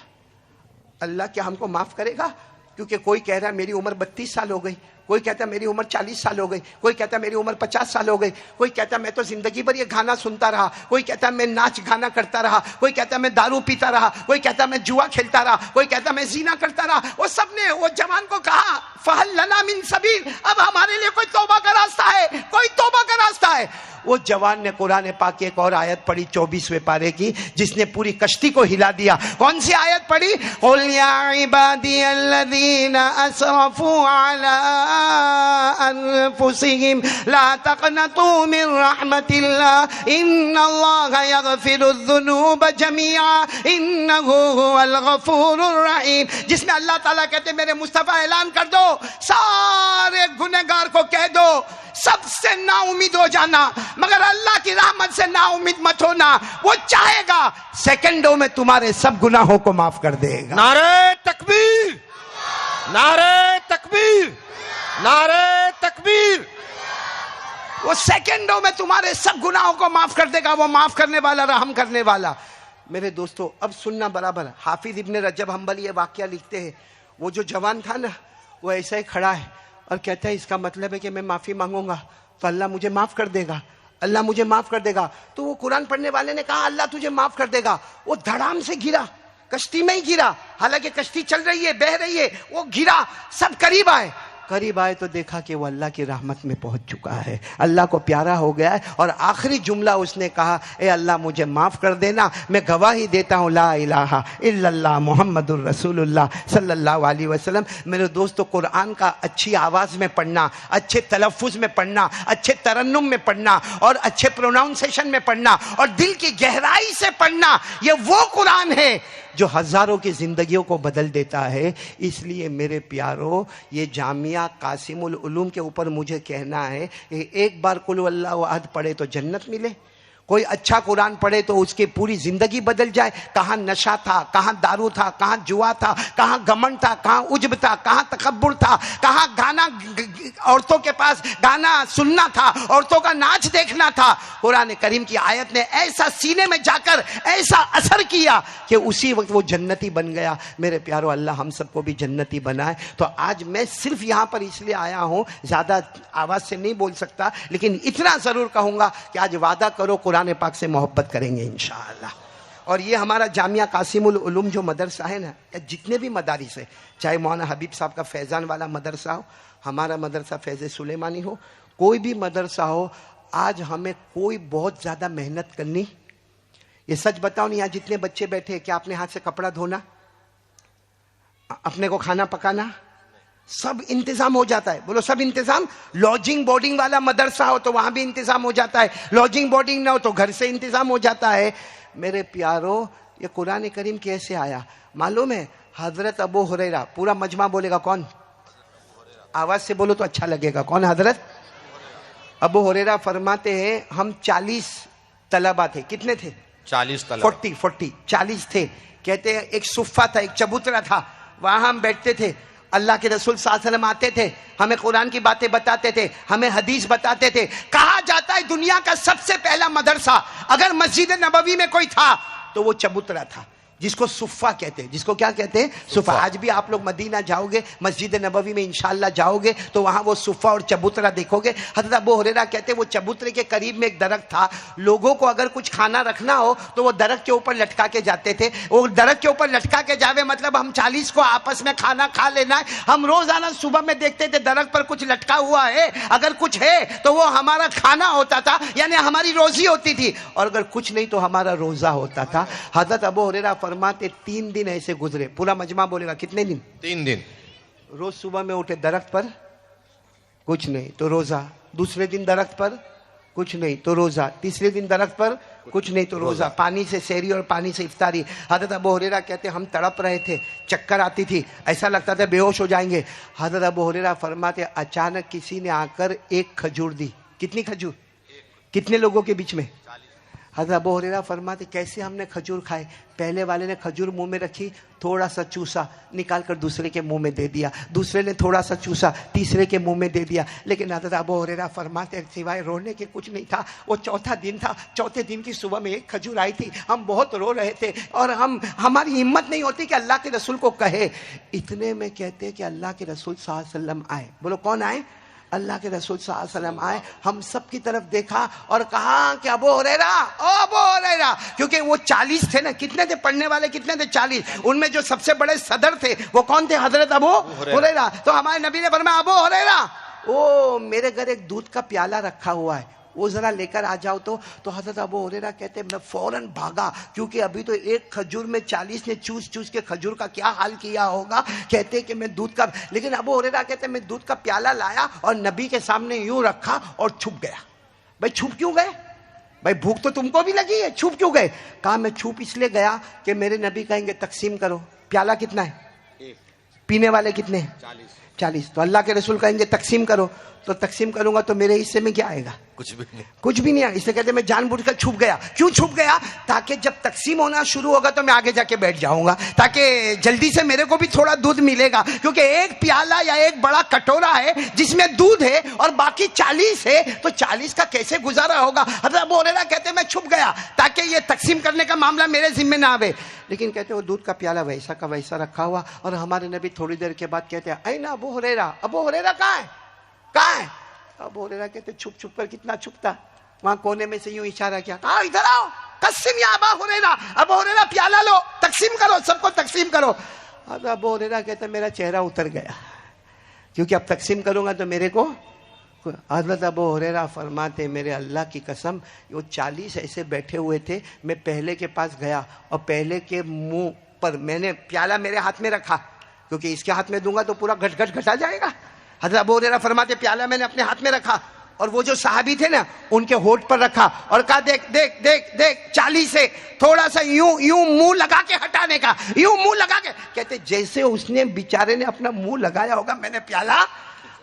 اللہ کیا ہم کو معاف کرے گا؟ کیونکہ کوئی کہہ رہا ہے میری عمر 32 سال ہو گئی، کوئی کہتا ہے میری عمر 40 سال ہو گئی، کوئی کہتا ہے میری عمر 50 سال ہو گئی، کوئی کہتا ہے میں تو زندگی بھر یہ گانا سنتا رہا، کوئی کہتا ہے میں ناچ گانا کرتا رہا، کوئی کہتا ہے میں دارو پیتا رہا، کوئی کہتا ہے میں جوا کھیلتا رہا، کوئی کہتا ہے میں زنا کرتا رہا. وہ سب نے وہ جوان کو کہا فہل لنا من سبیل، اب ہمارے لیے کوئی توبہ کا راستہ ہے، کوئی توبہ کا راستہ ہے. وہ جوان نے قرآن پاک کی ایک اور آیت پڑھی 24ویں پارے کی، جس نے پوری کشتی کو ہلا دیا. کون سی آیت پڑھی؟ قل یا عبادی الذین اسرفوا علی انفسهم لا تقنطوا من رحمت اللہ ان اللہ یغفر الذنوب جميعا انہ هو الغفور الرحیم. جس میں اللہ تعالیٰ کہتے میرے مصطفیٰ اعلان کر دو، سارے گنہگار کو کہہ دو سب سے نا امید ہو جانا، مگر اللہ کی رحمت سے نا امید مت ہونا. وہ چاہے گا سیکنڈوں میں تمہارے سب گناہوں کو معاف کر دے گا. نعرہ تکبیر، نعرہ تکبیر، نعرہ تکبیر. وہ سیکنڈوں میں تمہارے سب گناہوں کو معاف کر دے گا. وہ معاف کرنے والا، رحم کرنے والا. میرے دوستو اب سننا برابر. حافظ ابن رجب حنبلی یہ واقعہ لکھتے ہیں. وہ جو جوان تھا نا وہ ایسا ہی کھڑا ہے اور کہتا ہے اس کا مطلب ہے کہ میں معافی مانگوں گا تو اللہ مجھے معاف کر دے گا، اللہ مجھے معاف کر دے گا. تو وہ قرآن پڑھنے والے نے کہا اللہ تجھے معاف کر دے گا. وہ دھڑام سے گرا، کشتی میں ہی گرا، حالانکہ کشتی چل رہی ہے، بہہ رہی ہے. وہ گرا، سب قریب آئے تو دیکھا کہ وہ اللہ کی رحمت میں پہنچ چکا ہے، اللہ کو پیارا ہو گیا ہے. اور آخری جملہ اس نے کہا اے اللہ مجھے معاف کر دینا، میں گواہی دیتا ہوں لا الہ الا اللہ محمد الرسول اللہ صلی اللہ علیہ وسلم. میرے دوستو قرآن کا اچھی آواز میں پڑھنا، اچھے تلفظ میں پڑھنا، اچھے ترنم میں پڑھنا اور اچھے پروناؤنسیشن میں پڑھنا اور دل کی گہرائی سے پڑھنا، یہ وہ قرآن ہے جو ہزاروں کی زندگیوں کو بدل دیتا ہے. اس لیے میرے پیارو یہ جامعہ قاسم العلوم کے اوپر مجھے کہنا ہے کہ ایک بار قل اللہ احد پڑھے تو جنت ملے، کوئی اچھا قرآن پڑھے تو اس کی پوری زندگی بدل جائے. کہاں نشہ تھا، کہاں دارو تھا، کہاں جوا تھا، کہاں گمنڈ تھا، کہاں عجب تھا، کہاں تکبر تھا، کہاں گانا عورتوں کے پاس گانا سننا تھا، عورتوں کا ناچ دیکھنا تھا. قرآن کریم کی آیت نے ایسا سینے میں جا کر ایسا اثر کیا کہ اسی وقت وہ جنتی بن گیا. میرے پیارو اللہ ہم سب کو بھی جنتی بنائے. تو آج میں صرف یہاں پر اس لیے آیا ہوں، زیادہ آواز سے نہیں بول سکتا، لیکن اتنا ضرور کہوں گا کہ آج وعدہ کرو قرآن پاک سے محبت کریں گے انشاءاللہ. اور یہ ہمارا جامعہ قاسم العلوم جو مدرسہ ہے نا، یا جتنے بھی مدارس ہیں، چاہے مولانا حبیب صاحب کا فیضان والا مدرسہ ہو، ہمارا مدرسہ فیض سلیمانی ہو، کوئی بھی مدرسہ ہو، آج ہمیں کوئی بہت زیادہ محنت کرنی. یہ سچ بتاؤ نہیں، یہاں جتنے بچے بیٹھے کیا اپنے ہاتھ سے کپڑا دھونا، اپنے کو کھانا پکانا، سب انتظام ہو جاتا ہے؟ بولو سب انتظام. لاڈجنگ بورڈنگ والا مدرسہ ہو تو وہاں بھی انتظام ہو جاتا ہے، لاڈجنگ بورڈنگ نہ ہو تو گھر سے انتظام ہو جاتا ہے. میرے پیارو یہ قرآن کریم کیسے آیا معلوم ہے؟ حضرت ابو ہریرہ، پورا مجمع بولے گا کون؟ آواز سے بولو تو اچھا لگے گا. کون؟ حضرت ابو ہریرہ فرماتے ہیں ہم 40 طلبہ تھے. کتنے تھے؟ 40 طلبہ. 40 تھے. کہتے ہیں ایک صفہ تھا، ایک چبوترا تھا، وہاں ہم بیٹھتے تھے. اللہ کے رسول صلی اللہ علیہ وسلم آتے تھے، ہمیں قرآن کی باتیں بتاتے تھے، ہمیں حدیث بتاتے تھے. کہا جاتا ہے دنیا کا سب سے پہلا مدرسہ اگر مسجد نبوی میں کوئی تھا تو وہ چبوترا تھا، جس کو صفہ کہتے ہیں. جس کو کیا کہتے ہیں؟ صفہ. آج بھی آپ لوگ مدینہ جاؤ گے، مسجد نبوی میں انشاءاللہ جاؤ گے تو وہاں وہ صفہ اور چبوترا دیکھو گے. حضرت ابو ہریرہ کہتے ہیں وہ چبوترے کے قریب میں ایک درخت تھا، لوگوں کو اگر کچھ کھانا رکھنا ہو تو وہ درخت کے اوپر لٹکا کے جاتے تھے. وہ درخت کے اوپر لٹکا کے جاوے مطلب ہم 40 کو آپس میں کھانا کھا لینا ہے. ہم روزانہ صبح میں دیکھتے تھے درخت پر کچھ لٹکا ہوا ہے، اگر کچھ ہے تو وہ ہمارا کھانا ہوتا تھا، یعنی ہماری روزی ہوتی تھی، اور اگر کچھ نہیں تو ہمارا روزہ ہوتا تھا. حضرت ابو ہریرہ فرماتے 3 دن ایسے گزرے. پورا مجمع بولے گا کتنے دن؟ 3 دن. روز صبح میں اٹھے، درخت پر کچھ نہیں تو روزہ، دوسرے دن درخت پر کچھ نہیں تو روزہ، تیسرے دن درخت پر کچھ نہیں تو روزہ. پانی سے سحری اور پانی سے افطاری. حضرت ابو ہریرہ کہتے ہم تڑپ رہے تھے، چکر آتی تھی، ایسا لگتا تھا بے ہوش ہو جائیں گے. حضرت ابو ہریرہ فرماتے اچانک کسی نے آ کر ایک کھجور دی. کتنی کھجور؟ کتنے لوگوں کے بیچ میں؟ حضرت ابو ہریرہ فرماتے کیسے ہم نے کھجور کھائے؟ پہلے والے نے کھجور منہ میں رکھی، تھوڑا سا چوسا، نکال کر دوسرے کے منہ میں دے دیا، دوسرے نے تھوڑا سا چوسا، تیسرے کے منہ میں دے دیا. لیکن حضرت ابو ہریرہ فرماتے سوائے رونے کے کچھ نہیں تھا. وہ چوتھا دن تھا، چوتھے دن کی صبح میں ایک کھجور آئی تھی، ہم بہت رو رہے تھے اور ہماری ہمت نہیں ہوتی کہ اللہ کے رسول کو کہے. اتنے میں کہتے کہ اللہ کے رسول صلی اللہ علیہ وسلم آئے. بولو کون آئے؟ اللہ کے رسول صلی اللہ علیہ وسلم آئے. ہم سب کی طرف دیکھا اور کہا کہ ابو ہریرہ، او ابو ہریرہ، کیونکہ وہ 40 تھے نا. کتنے تھے پڑھنے والے؟ کتنے تھے؟ 40. ان میں جو سب سے بڑے صدر تھے وہ کون تھے؟ حضرت ابو ہریرہ. تو ہمارے نبی نے فرمایا ابو ہریرہ، او میرے گھر ایک دودھ کا پیالہ رکھا ہوا ہے، وہ ذرا لے کر آ جاؤ. تو حضرت ابو ہریرہ کہتے میں فوراً بھاگا، کیونکہ ابھی تو ایک کھجور میں 40 نے چوس چوس کے کھجور کا کیا حال کیا ہوگا. کہتے کہ میں دودھ کا، لیکن ابو ہریرہ کہتے میں دودھ کا پیالہ لایا اور نبی کے سامنے یوں رکھا اور چھپ گیا. بھائی چھپ کیوں گئے؟ بھائی بھوک تو تم کو بھی لگی ہے، چھپ کیوں گئے؟ کہا میں چھپ اس لیے گیا کہ میرے نبی کہیں گے تقسیم کرو. پیالہ کتنا ہے؟ پینے والے کتنے ہیں؟ 40. تو اللہ کے رسول کہیں گے تقسیم کرو، تو تقسیم کروں گا تو میرے حصے میں کیا آئے گا؟ کچھ بھی نہیں آئے. اس سے کہتے میں جان بوجھ کر چھپ گیا. کیوں چھپ گیا؟ تاکہ جب تقسیم ہونا شروع ہوگا تو میں آگے جا کے بیٹھ جاؤں گا، تاکہ جلدی سے میرے کو بھی تھوڑا دودھ ملے گا. کیونکہ ایک پیالہ یا ایک بڑا کٹورا ہے جس میں دودھ ہے اور باقی 40 ہے، تو 40 کا کیسے گزارا ہوگا؟ حضرت ابو ہریرہ کہتے میں چھپ گیا تاکہ یہ تقسیم کرنے کا معاملہ میرے ذمہ نہ آوے. لیکن کہتے وہ دودھ کا پیالہ ویسا کا ویسا رکھا ہوا. اور ہمارے نبی تھوڑی دیر کے بعد کہتے ہیں این ابو ہریرہ، ابو ہریرہ کہاں ہے؟ کہاں ہے؟ ابو ہریرہ کہتے چھپ چھپ کر کتنا چھپتا. وہاں کونے میں سے یوں اشارہ کیا، کہا ادھر آؤ، قسم یا ابو ہریرہ، ابو ہریرہ پیالہ لو، تقسیم کرو، سب کو تقسیم کرو. ابو ہریرہ کہتے میرا چہرہ اتر گیا، کیونکہ اب تقسیم کروں گا تو میرے کو. حضرت ابو ہریرہ فرماتے میرے اللہ کی قسم وہ 40 ایسے بیٹھے ہوئے تھے. میں پہلے کے پاس گیا اور پہلے کے منہ پر میں نے پیالہ میرے ہاتھ میں رکھا، کیونکہ اس کے ہاتھ میں دوں گا تو پورا گھٹ گھٹ گھٹا جائے گا. حضرت ابو ہریرہ فرماتے پیالہ میں نے اپنے ہاتھ میں رکھا اور وہ جو صحابی تھے نا ان کے ہونٹ پر رکھا اور کہا دیکھ دیکھ دیکھ دیکھ 40 سے تھوڑا سا یوں یوں منہ لگا کے ہٹانے کا، یوں منہ لگا کے. کہتے جیسے اس نے بیچارے نے اپنا منہ لگایا ہوگا میں نے پیالہ.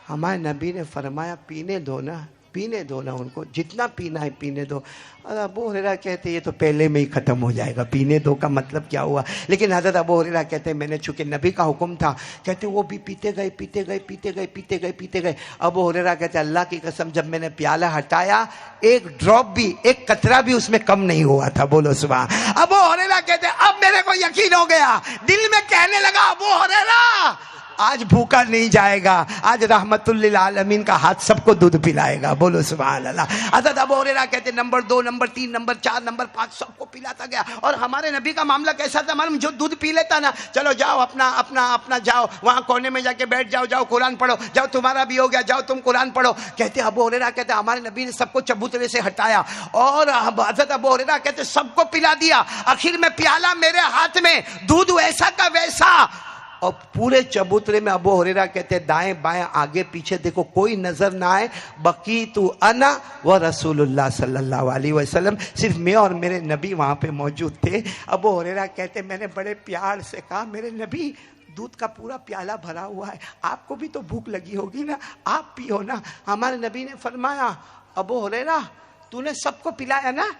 ہمارے نبی نے فرمایا پینے دو نا، پینے دو نا، ان کو جتنا پینا ہے پینے دو. ابو ہریرہ کہتے یہ تو پہلے میں ہی ختم ہو جائے گا، پینے دو کا مطلب کیا ہوا؟ لیکن حضرت ابو ہریرہ کہتے میں نے چونکہ نبی کا حکم تھا، کہتے وہ بھی پیتے گئے پیتے گئے پیتے گئے پیتے گئے پیتے گئے. ابو ہریرہ کہتے اللہ کی قسم جب میں نے پیالہ ہٹایا ایک ڈراپ بھی، ایک قطرہ بھی اس میں کم نہیں ہوا تھا. بولو سبحان. ابو ہریرہ کہتے اب میرے کو یقین ہو گیا، دل میں کہنے لگا ابو ہریرہ آج بھوکا نہیں جائے گا، آج رحمت للعالمین کا ہاتھ سب کو دودھ پلائے گا. بولو سبحان اللہ. حضرت ابو ہریرہ کہتے نمبر 2 نمبر 3 نمبر 4 نمبر 5 سب کو پلاتا گیا. اور ہمارے نبی کا معاملہ کیسا تھا معلوم؟ جو دودھ پی لیتا نا چلو جاؤ اپنا اپنا اپنا جاؤ وہاں کونے میں جا کے بیٹھ جاؤ، جاؤ قرآن پڑھو، جاؤ تمہارا بھی ہو گیا، جاؤ تم قرآن پڑھو. کہتے ابو ہریرہ کہتے ہمارے نبی نے سب کو چبوترے سے ہٹایا اور حضرت ابو ہریرہ کہتے سب کو پلا دیا. آخر میں پیالہ میرے ہاتھ میں، دودھ ویسا کا ویسا. اور پورے چبوترے میں ابو ہریرہ کہتے دائیں بائیں آگے پیچھے دیکھو کوئی نظر نہ آئے. بقیت انا و رسول اللہ صلی اللہ علیہ وسلم، صرف میں اور میرے نبی وہاں پہ موجود تھے. ابو ہریرہ کہتے میں نے بڑے پیار سے کہا میرے نبی دودھ کا پورا پیالہ بھرا ہوا ہے، آپ کو بھی تو بھوک لگی ہوگی نا، آپ پیو نا. ہمارے نبی نے فرمایا ابو ہریرہ تو نے سب کو پلایا نا،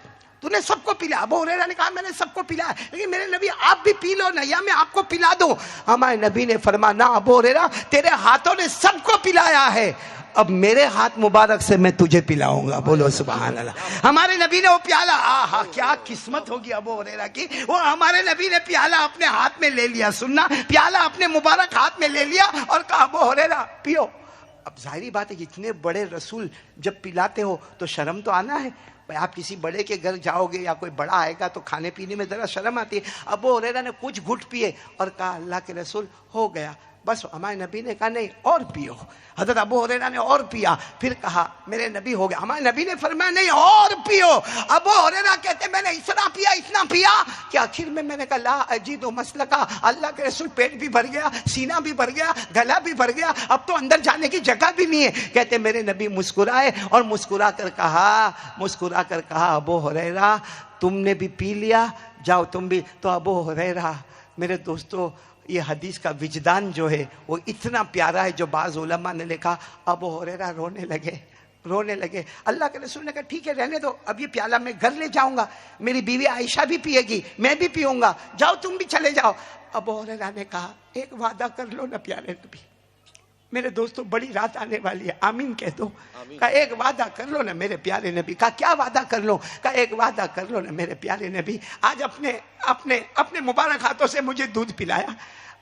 تو نے سب کو پلا. ابو ہریرہ نے کہا میں نے سب کو پلایا، لیکن میرے نبی آپ بھی پی لو نا، یا میں آپ کو پلا دوں. ہمارے نبی نے فرمایا نہ ابو ہریرہ تیرے ہاتھوں نے سب کو پلایا ہے، اب میرے ہاتھ مبارک سے میں تجھے پلاؤں گا. بولو سبحان اللہ. ہمارے نبی نے وہ پیالہ، آہا کیا قسمت ہوگی ابو ہریرہ کی، وہ ہمارے نبی نے پیالہ اپنے ہاتھ میں لے لیا. سننا، پیالہ اپنے مبارک ہاتھ میں لے لیا اور کہا ابو ہریرہ پیو. اب ظاہری بات ہے اتنے بڑے رسول جب پلاتے ہو تو شرم تو آنا ہے. بھائی آپ کسی بڑے کے گھر جاؤ گے یا کوئی بڑا آئے گا تو کھانے پینے میں ذرا شرم آتی ہے. ابو ہریرہ نے کچھ گھٹ پیے اور کہا اللہ کے رسول ہو گیا. بس ہمارے نبی نے کہا نہیں اور پیو. حضرت ابو ہریرہ نے اور پیا، پھر کہا میرے نبی ہو گیا. ہمارے نبی نے فرمایا نہیں اور پیو. ابو ہریرہ کہتے میں نے اتنا پیا کہ آخر میں نے کہا لا اجید مسلکا، اللہ کے رسول پیٹ بھی بھر گیا، سینہ بھی بھر گیا، گلا بھی بھر گیا، اب تو اندر جانے کی جگہ بھی نہیں ہے. کہتے میرے نبی مسکرائے اور مسکرا کر کہا ابو ہریرہ تم نے بھی پی لیا، جاؤ تم بھی. تو ابو ہریرہ میرے دوستو یہ حدیث کا وجدان جو ہے وہ اتنا پیارا ہے جو بعض علماء نے لکھا ابو ہریرہ رونے لگے. رونے لگے. اللہ کے رسول نے کہا ٹھیک ہے رہنے دو, اب یہ پیالہ میں گھر لے جاؤں گا, میری بیوی عائشہ بھی پیے گی, میں بھی پیوں گا, جاؤ تم بھی چلے جاؤ. ابو ہریرہ نے کہا ایک وعدہ کر لو نا پیارے نبی, میرے دوستوں بڑی رات آنے والی ہے, آمین کہہ دو. کہا ایک وعدہ کر لو نا میرے پیارے نبی. کہا کیا وعدہ کر لو؟ کہا ایک وعدہ کر لو نا میرے پیارے نبی, آج اپنے مبارک ہاتھوں سے مجھے دودھ پلایا,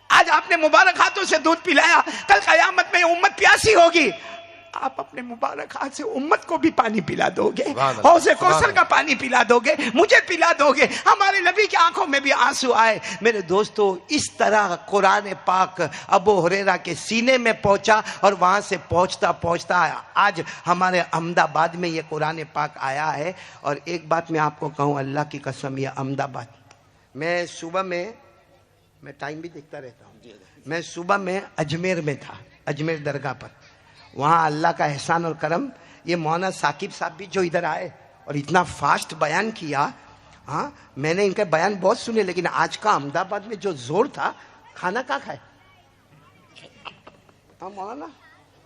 آج آپ نے مبارک ہاتھوں سے دودھ پلایا, کل قیامت میں امت پیاسی ہوگی, آپ اپنے مبارک ہاتھ سے امت کو بھی پانی پلا دو گے, حوض کوثر کا پانی پلا دو گے, مجھے پلا دو گے. ہمارے نبی کی آنکھوں میں بھی آنسو آئے. میرے دوستو اس طرح قرآن پاک ابو ہریرہ کے سینے میں پہنچا, اور وہاں سے پہنچتا پہنچتا آج ہمارے احمد آباد میں یہ قرآن پاک آیا ہے. اور ایک بات میں آپ کو کہوں, اللہ کی قسم, یہ احمد آباد, میں صبح میں ٹائم بھی دیکھتا رہتا ہوں, میں صبح میں اجمیر میں تھا, اجمیر درگاہ پر. وہاں اللہ کا احسان اور کرم, یہ مولانا ثاقب صاحب بھی جو ادھر آئے اور اتنا فاسٹ بیان کیا. ہاں میں نے ان کے بیان بہت سنے, لیکن آج کا احمد آباد میں جو زور تھا, کھانا کہاں کھائے. ہاں مولانا,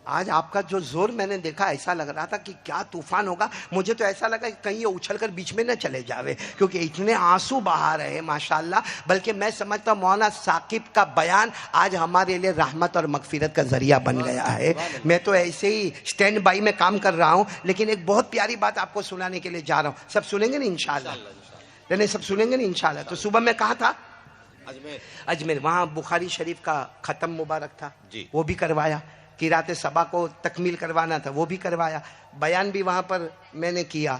آج آپ کا جو زور میں نے دیکھا, ایسا لگ رہا تھا کہ کیا طوفان ہوگا. مجھے تو ایسا لگا کہ کہیں یہ اچھل کر بیچ میں نہ چلے جاوے, کیونکہ اتنے آنسو بہا رہے ماشاءاللہ. بلکہ میں سمجھتا ہوں مولانا ثاقب کا بیان آج ہمارے لیے رحمت اور مغفرت کا ذریعہ بن گیا ہے. میں تو ایسے ہی اسٹینڈ بائی میں کام کر رہا ہوں, لیکن ایک بہت پیاری بات آپ کو سنانے کے لیے جا رہا ہوں. سب سنیں گے نا انشاءاللہ؟ نہیں سب سنیں گے نا انشاءاللہ؟ تو صبح میں کہا تھا اجمیر, وہاں بخاری شریف کا ختم مبارک تھا, وہ بھی کروایا. قرات صبا کو تکمیل کروانا تھا, وہ بھی کروایا. بیان بھی وہاں پر میں نے کیا.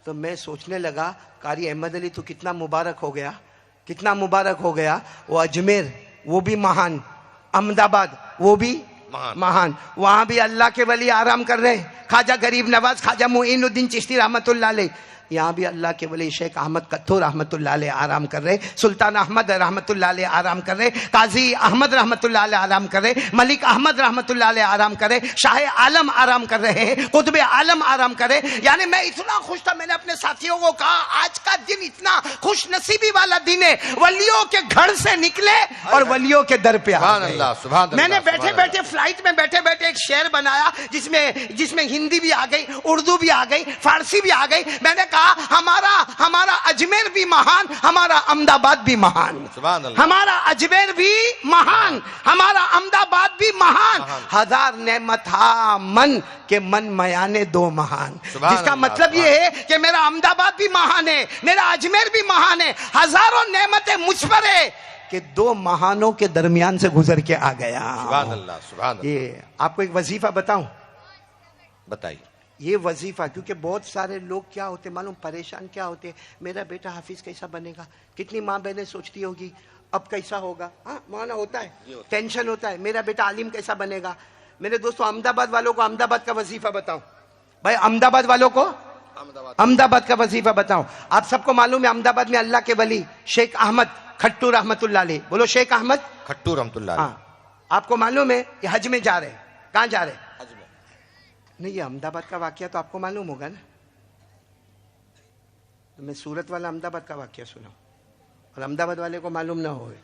تو میں سوچنے لگا, قاری احمد علی تو کتنا مبارک ہو گیا, کتنا مبارک ہو گیا. وہ اجمیر وہ بھی مہان, احمد آباد وہ بھی مہان. وہاں بھی اللہ کے ولی آرام کر رہے ہیں, خواجہ غریب نواز, خواجہ معین الدین چشتی رحمت اللہ علیہ. یہاں بھی اللہ کے ولی شیخ احمد کتھو رحمت اللہ علیہ آرام کر رہے, سلطان احمد رحمت اللہ علیہ آرام کر رہے, قاضی احمد رحمت اللہ علیہ آرام کر رہے, ملک احمد رحمت اللہ علیہ آرام کر رہے, شاہ عالم آرام کر رہے ہیں, قطب عالم آرام کر رہے. یعنی میں اتنا خوش تھا, میں نے اپنے ساتھیوں کو کہا آج کا دن اتنا خوش نصیبی والا دن ہے, ولیوں کے گھر سے نکلے اور ولیوں کے در پہ آ گئے. میں نے بیٹھے بیٹھے فلائٹ میں بیٹھے بیٹھے ایک شعر بنایا جس میں ہندی بھی آ گئی, اردو بھی آ گئی, فارسی بھی آ گئی. میں نے کہا ہمارا اجمیر بھی مہان, ہمارا احمد آباد بھی مہان, ہمارا اجمیر بھی مہان, ہمارا احمد آباد بھی مہان. ہزار نعمت ہا من کے من میانے دو مہان. جس کا مطلب یہ ہے کہ میرا احمد آباد بھی مہان ہے, میرا اجمیر بھی مہان ہے, ہزاروں نعمتیں مجھ پر ہے کہ دو مہانوں کے درمیان سے گزر کے آ گیا. سبحان اللہ, سبحان اللہ. یہ آپ کو ایک وظیفہ بتاؤں, بتائیے. یہ وظیفہ, کیونکہ بہت سارے لوگ کیا ہوتے معلوم, پریشان کیا ہوتے, میرا بیٹا حافظ کیسا بنے گا. کتنی ماں بہنیں سوچتی ہوگی اب کیسا ہوگا. ہاں مولانا ہوتا ہے, ٹینشن ہوتا ہے, میرا بیٹا عالم کیسا بنے گا. میرے دوستوں احمد آباد والوں کو احمد آباد کا وظیفہ بتاؤں بھائی, احمد آباد والوں کو احمد آباد کا وظیفہ بتاؤں. آپ سب کو معلوم ہے احمد آباد میں اللہ کے ولی شیخ احمد کھٹو رحمت اللہ علیہ, بولو شیخ احمد کھٹو رحمت اللہ علیہ. ہاں آپ کو معلوم ہے یہ حج میں جا رہے, کہاں جا رہے؟ نہیں, یہ احمد آباد کا واقعہ تو آپ کو معلوم ہوگا نا. میں سورت والا احمد آباد کا واقعہ سناؤں اور احمد آباد والے کو معلوم نہ ہوئے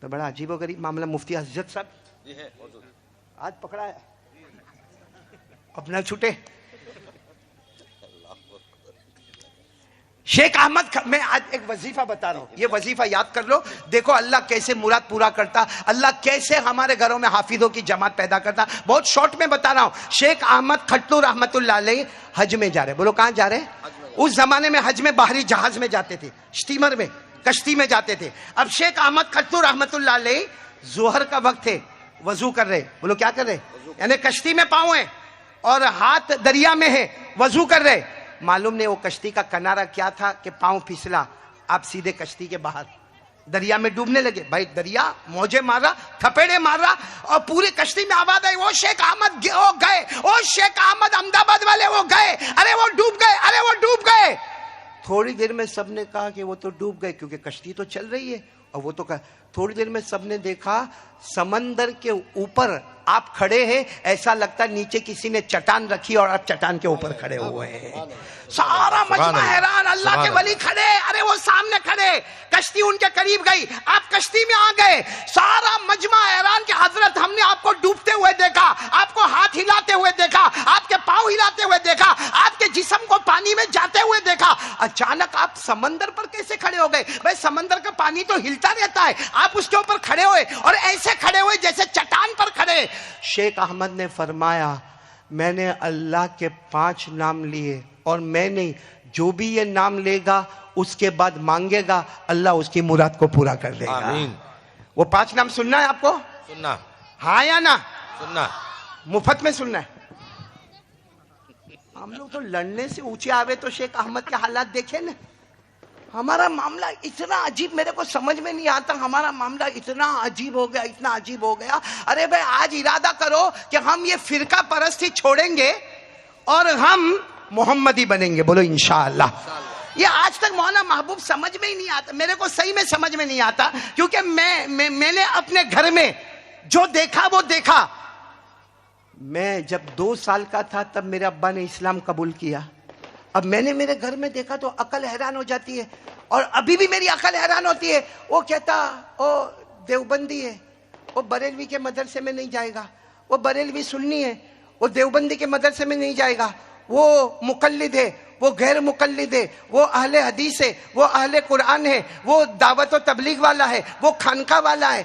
تو بڑا عجیب و غریب معاملہ. مفتی حضرت صاحب آج پکڑا ہے, اپنا چھوٹے. شیخ احمد, میں آج ایک وظیفہ بتا رہا ہوں, یہ وظیفہ یاد کر لو. دیکھو اللہ کیسے مراد پورا کرتا, اللہ کیسے ہمارے گھروں میں حافظوں کی جماعت پیدا کرتا. بہت شارٹ میں بتا رہا ہوں. شیخ احمد کھٹو رحمت اللہ علیہ حج میں جا رہے, بولو کہاں جا رہے. اس زمانے میں حج میں باہری جہاز میں جاتے تھے, اسٹیمر میں, کشتی میں جاتے تھے. اب شیخ احمد کھٹو رحمت اللہ علیہ ظہر کا وقت تھے, وضو کر رہے, بولو کیا کر رہے, یعنی کشتی میں پاؤں ہیں اور ہاتھ دریا میں ہے, وضو کر رہے. معلوم نہیں وہ کشتی کا کنارہ کیا تھا کہ پاؤں پھسلا, آپ سیدھے کشتی کے باہر دریا میں ڈوبنے لگے. بھائی دریا موجے مار رہا, تھپیڑے مار رہا, اور پوری کشتی میں آواز آئی وہ شیخ احمد وہ گئے, وہ شیخ احمد احمد آباد والے وہ گئے, ارے وہ ڈوب گئے, ارے وہ ڈوب گئے. تھوڑی دیر میں سب نے کہا کہ وہ تو ڈوب گئے, کیونکہ کشتی تو چل رہی ہے. اور وہ تو کہا, تھوڑی دیر میں سب نے دیکھا سمندر کے اوپر آپ کھڑے ہیں, ایسا لگتا نیچے کسی نے چٹان رکھی اور آپ چٹان کے اوپر کھڑے ہوئے ہیں. سارا مجمع حیران, اللہ کے ولی کھڑے, ارے وہ سامنے کھڑے, کشتی ان کے قریب گئی, آپ کشتی میں آ گئے, سارا مجمع حیران کہ حضرت ہم نے آپ کو ڈوبتے ہوئے دیکھا, آپ کو ہاتھ ہلاتے ہوئے دیکھا, آپ کے پاؤں ہلاتے ہوئے دیکھا, آپ کے جسم کو پانی میں جاتے ہوئے دیکھا, اچانک آپ سمندر پر کیسے کھڑے ہو گئے؟ بھائی سمندر کا پانی تو ہلتا رہتا ہے, آپ اس کے اوپر کھڑے ہوئے اور ایسے کھڑے ہوئے جیسے چٹان پر کھڑے. شیخ احمد نے فرمایا میں نے اللہ کے 5 نام لیے, اور میں نہیں, جو بھی یہ نام لے گا اس کے بعد مانگے گا اللہ اس کی مراد کو پورا کر دے گا. آمین. وہ 5 نام سننا ہے آپ کو؟ سننا. ہاں یا نہ؟ سننا. مفت میں سننا ہے. ہم لوگ تو لڑنے سے اونچے آوے تو شیخ احمد کے حالات دیکھیں نا. ہمارا معاملہ اتنا عجیب, میرے کو سمجھ میں نہیں آتا, ہمارا معاملہ اتنا عجیب ہو گیا, اتنا عجیب ہو گیا. ارے بھائی آج ارادہ کرو کہ ہم یہ فرقہ پرستی چھوڑیں گے اور ہم محمدی بنیں گے. بولو انشاءاللہ. یہ آج تک مولانا محبوب سمجھ میں ہی نہیں آتا, میرے کو صحیح میں سمجھ میں نہیں آتا, کیونکہ میں نے اپنے گھر میں جو دیکھا وہ دیکھا. میں جب 2 سال کا تھا تب میرے ابا نے اسلام قبول کیا. اب میں نے میرے گھر میں دیکھا تو عقل حیران ہو جاتی ہے, اور ابھی بھی میری عقل حیران ہوتی ہے. وہ کہتا او دیوبندی ہے, وہ بریلوی کے مدرسے میں نہیں جائے گا, وہ بریلوی سنی ہے, وہ دیوبندی کے مدرسے میں نہیں جائے گا, وہ مقلد ہے, وہ غیر مقلد ہے, وہ اہل حدیث ہے, وہ اہل قرآن ہے, وہ دعوت و تبلیغ والا ہے, وہ خانقاہ والا ہے.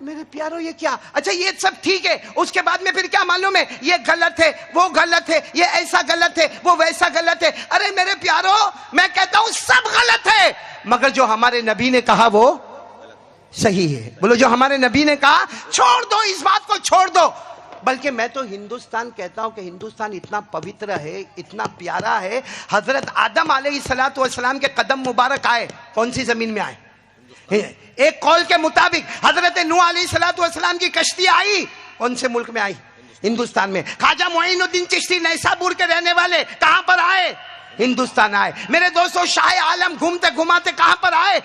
میرے پیارو یہ کیا؟ اچھا یہ سب ٹھیک ہے, اس کے بعد میں پھر کیا معلوم ہے؟ یہ غلط ہے, وہ غلط ہے, یہ ایسا غلط ہے, وہ ویسا غلط ہے. ارے میرے پیارو میں کہتا ہوں سب غلط ہے, مگر جو ہمارے نبی نے کہا وہ صحیح ہے. بولو جو ہمارے نبی نے کہا چھوڑ دو, اس بات کو چھوڑ دو. بلکہ میں تو ہندوستان کہتا ہوں کہ ہندوستان اتنا پوتر ہے, اتنا پیارا ہے. حضرت آدم علیہ الصلوۃ والسلام کے قدم مبارک آئے کون سی زمین میں آئے؟ ایک قول کے مطابق حضرت نوح علیہ الصلوۃ والسلام کی کشتی آئی کون سے ملک میں آئی؟ ہندوستان میں. خواجہ معین الدین چشتی نیسابور کے رہنے والے کہاں پر آئے؟ ہندوستان آئے. میرے دوستوں شاہ عالم گھومتے گھماتے کہاں پر آئے؟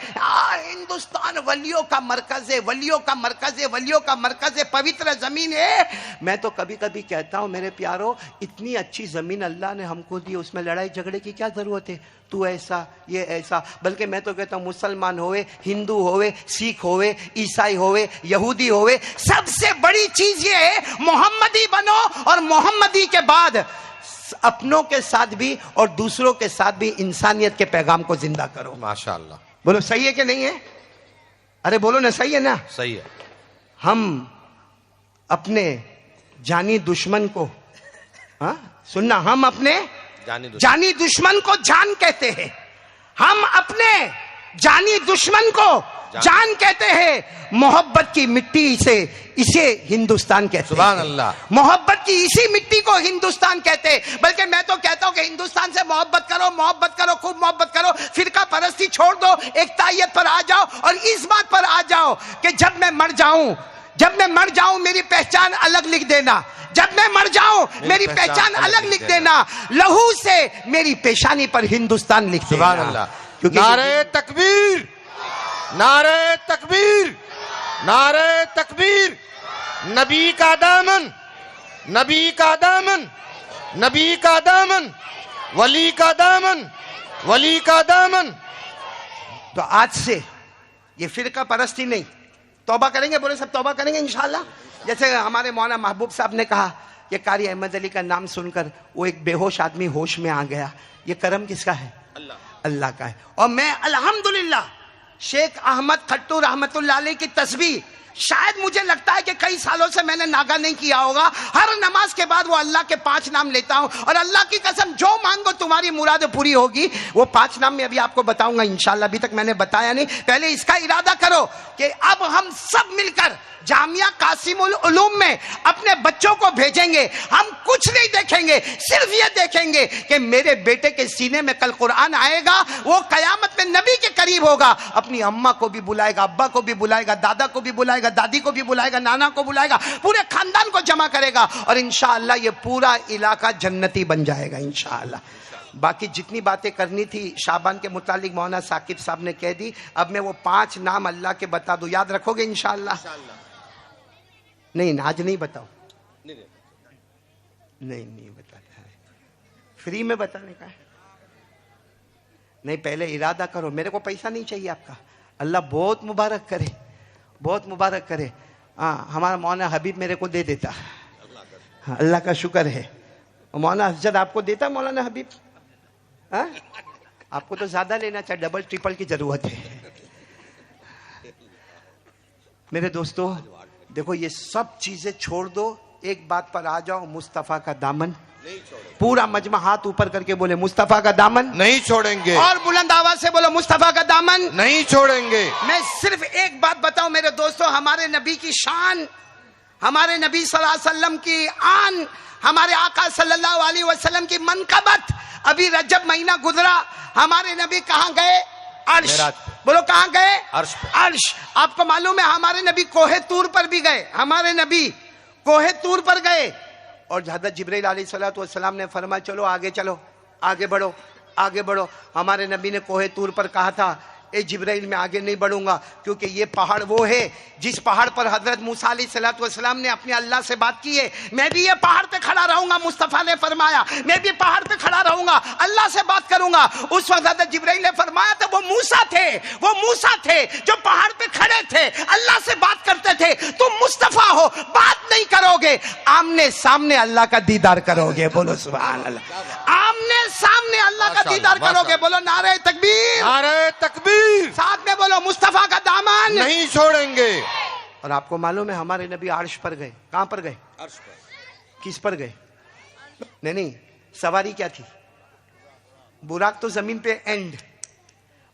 ہندوستان ولیوں کا مرکز ہے, ولیوں کا مرکز ہے, ولیوں کا مرکز ہے, پوتر زمین ہے. میں تو کبھی کبھی کہتا ہوں میرے پیارو اتنی اچھی زمین اللہ نے ہم کو دی, اس میں لڑائی جھگڑے کی کیا ضرورت ہے؟ تو ایسا یہ ایسا. بلکہ میں تو کہتا ہوں مسلمان ہوئے, ہندو ہوئے, سکھ ہوئے, عیسائی ہوئے, یہودی ہوئے, سب سے بڑی چیز یہ ہے محمدی بنو, اور محمدی کے بعد اپنوں کے ساتھ بھی اور دوسروں کے ساتھ بھی انسانیت کے پیغام کو زندہ کرو. ماشاءاللہ. بولو صحیح ہے کہ نہیں ہے؟ ارے بولو نا صحیح ہے نا؟ صحیح ہے. ہم اپنے جانی دشمن کو سننا, ہم اپنے جانی دشمن کو جان کہتے ہیں, ہم اپنے جانی دشمن کو جان کہتے ہیں. محبت کی مٹی سے اسے ہندوستان کہتے ہیں. سبحان اللہ. محبت کی اسی مٹی کو ہندوستان کہتے ہیں. بلکہ میں تو کہتا ہوں کہ ہندوستان سے محبت کرو, محبت کرو, خوب محبت کرو. فرقہ پرستی چھوڑ دو, ایکتائیت پر آ جاؤ, اور اس بات پر آ جاؤ کہ جب میں مر جاؤں میری پہچان الگ لکھ دینا. جب میں مر جاؤں میری پہچان الگ لکھ دینا. لہو سے میری پیشانی پر ہندوستان لکھ دینا. سبحان اللہ. نعرہ تکبیر, نعرہ تکبیر, نعرہ تکبیر. نبی کا دامن, نبی کا دامن, نبی کا دامن, ولی کا دامن, ولی کا دامن. تو آج سے یہ فرقہ پرستی نہیں, توبہ کریں گے. بولے سب توبہ کریں گے انشاءاللہ. جیسے ہمارے مولانا محبوب صاحب نے کہا کہ قاری احمد علی کا نام سن کر وہ ایک بے ہوش آدمی ہوش میں آ گیا. یہ کرم کس کا ہے؟ اللہ کا ہے. اور میں الحمدللہ شیخ احمد کھٹو رحمت اللہ علیہ کی تسبیح شاید مجھے لگتا ہے کہ کئی سالوں سے میں نے ناگا نہیں کیا ہوگا. ہر نماز کے بعد وہ اللہ کے 5 نام لیتا ہوں, اور اللہ کی قسم جو مانگو تمہاری مراد پوری ہوگی. وہ 5 نام میں ابھی آپ کو بتاؤں گا انشاءاللہ, ابھی تک میں نے بتایا نہیں. پہلے اس کا ارادہ کرو کہ اب ہم سب مل کر جامعہ قاسم العلوم میں اپنے بچوں کو بھیجیں گے. ہم کچھ نہیں دیکھیں گے, صرف یہ دیکھیں گے کہ میرے بیٹے کے سینے میں کل قرآن آئے گا, وہ قیامت میں نبی کے قریب ہوگا. اپنی اماں کو بھی بلائے گا, ابا کو بھی بلائے گا, دادا کو بھی بلائے گا, دادی کو بھی بلائے گا, نانا کو بلائے گا, پورے خاندان کو جمع کرے گا, اور انشاءاللہ یہ پورا علاقہ جنتی بن جائے گا انشاءاللہ. باقی جتنی باتیں کرنی تھی شعبان کے متعلق مولانا ثاقب صاحب نے کہہ دی. اب میں وہ 5 نام اللہ کے بتا دوں, یاد رکھو گے انشاءاللہ؟ نہیں آج نہیں بتاؤ, نہیں بتاتا ہے, فری میں بتانے کا ہے. نہیں پہلے ارادہ کرو, میرے کو پیسہ نہیں چاہیے آپ کا. اللہ بہت مبارک کرے, بہت مبارک کرے. ہاں ہمارا مولانا حبیب میرے کو دے دیتا, اللہ کا شکر ہے. مولانا اسجد آپ کو دیتا مولانا حبیب؟ ہاں آپ کو تو زیادہ لینا چاہیے, ڈبل ٹرپل کی ضرورت ہے. میرے دوستو دیکھو یہ سب چیزیں چھوڑ دو, ایک بات پر آ جاؤ, مصطفیٰ کا دامن. پورا مجمع ہاتھ اوپر کر کے بولے مصطفیٰ کا دامن نہیں چھوڑیں گے, اور بلند آواز سے بولو مصطفیٰ کا دامن نہیں چھوڑیں گے. میں صرف ایک بات بتاؤں میرے دوستو, ہمارے نبی کی شان, ہمارے نبی صلی اللہ علیہ وسلم کی آن, ہمارے آقا صلی اللہ علیہ وسلم کی منقبت. ابھی رجب مہینہ گزرا, ہمارے نبی کہاں گئے؟ عرش. بولو کہاں گئے؟ عرش. عرش. آپ کو معلوم ہے ہمارے نبی کوہ طور پر بھی گئے, ہمارے نبی کوہ طور پر گئے, اور حضرت جبرائیل علیہ الصلوۃ والسلام نے فرمایا چلو آگے چلو, آگے بڑھو, آگے بڑھو. ہمارے نبی نے کوہ طور پر کہا تھا اے جبرائیل میں آگے نہیں بڑھوں گا, کیونکہ یہ پہاڑ وہ ہے جس پہاڑ پر حضرت موسیٰ علیہ الصلوۃ والسلام نے اپنے اللہ سے بات کی ہے. میں بھی یہ پہاڑ پہ کھڑا رہوں گا, مصطفیٰ نے فرمایا میں بھی پہاڑ پہ کھڑا رہوں گا, اللہ سے بات کروں گا. اس وقت حضرت جبرائیل نے فرمایا تھا وہ موسیٰ تھے, وہ موسیٰ تھے جو پہاڑ پہ کھڑے تھے, اللہ سے بات کرتے تھے. تم مصطفیٰ ہو, بات نہیں کرو گے, آمنے سامنے اللہ کا دیدار کرو گے. بولو سبحان اللہ, آمنے سامنے اللہ کا دیدار کرو گے. بولو نعرہ تکبیر, نعرہ تکبیر. ساتھ میں بولو مصطفیٰ کا دامن نہیں چھوڑیں گے. اور آپ کو معلوم ہے ہمارے نبی عرش پر گئے. کہاں پر گئے؟ عرش پر. کس پر گئے؟ نہیں, سواری کیا تھی؟ براق تو زمین پہ اینڈ,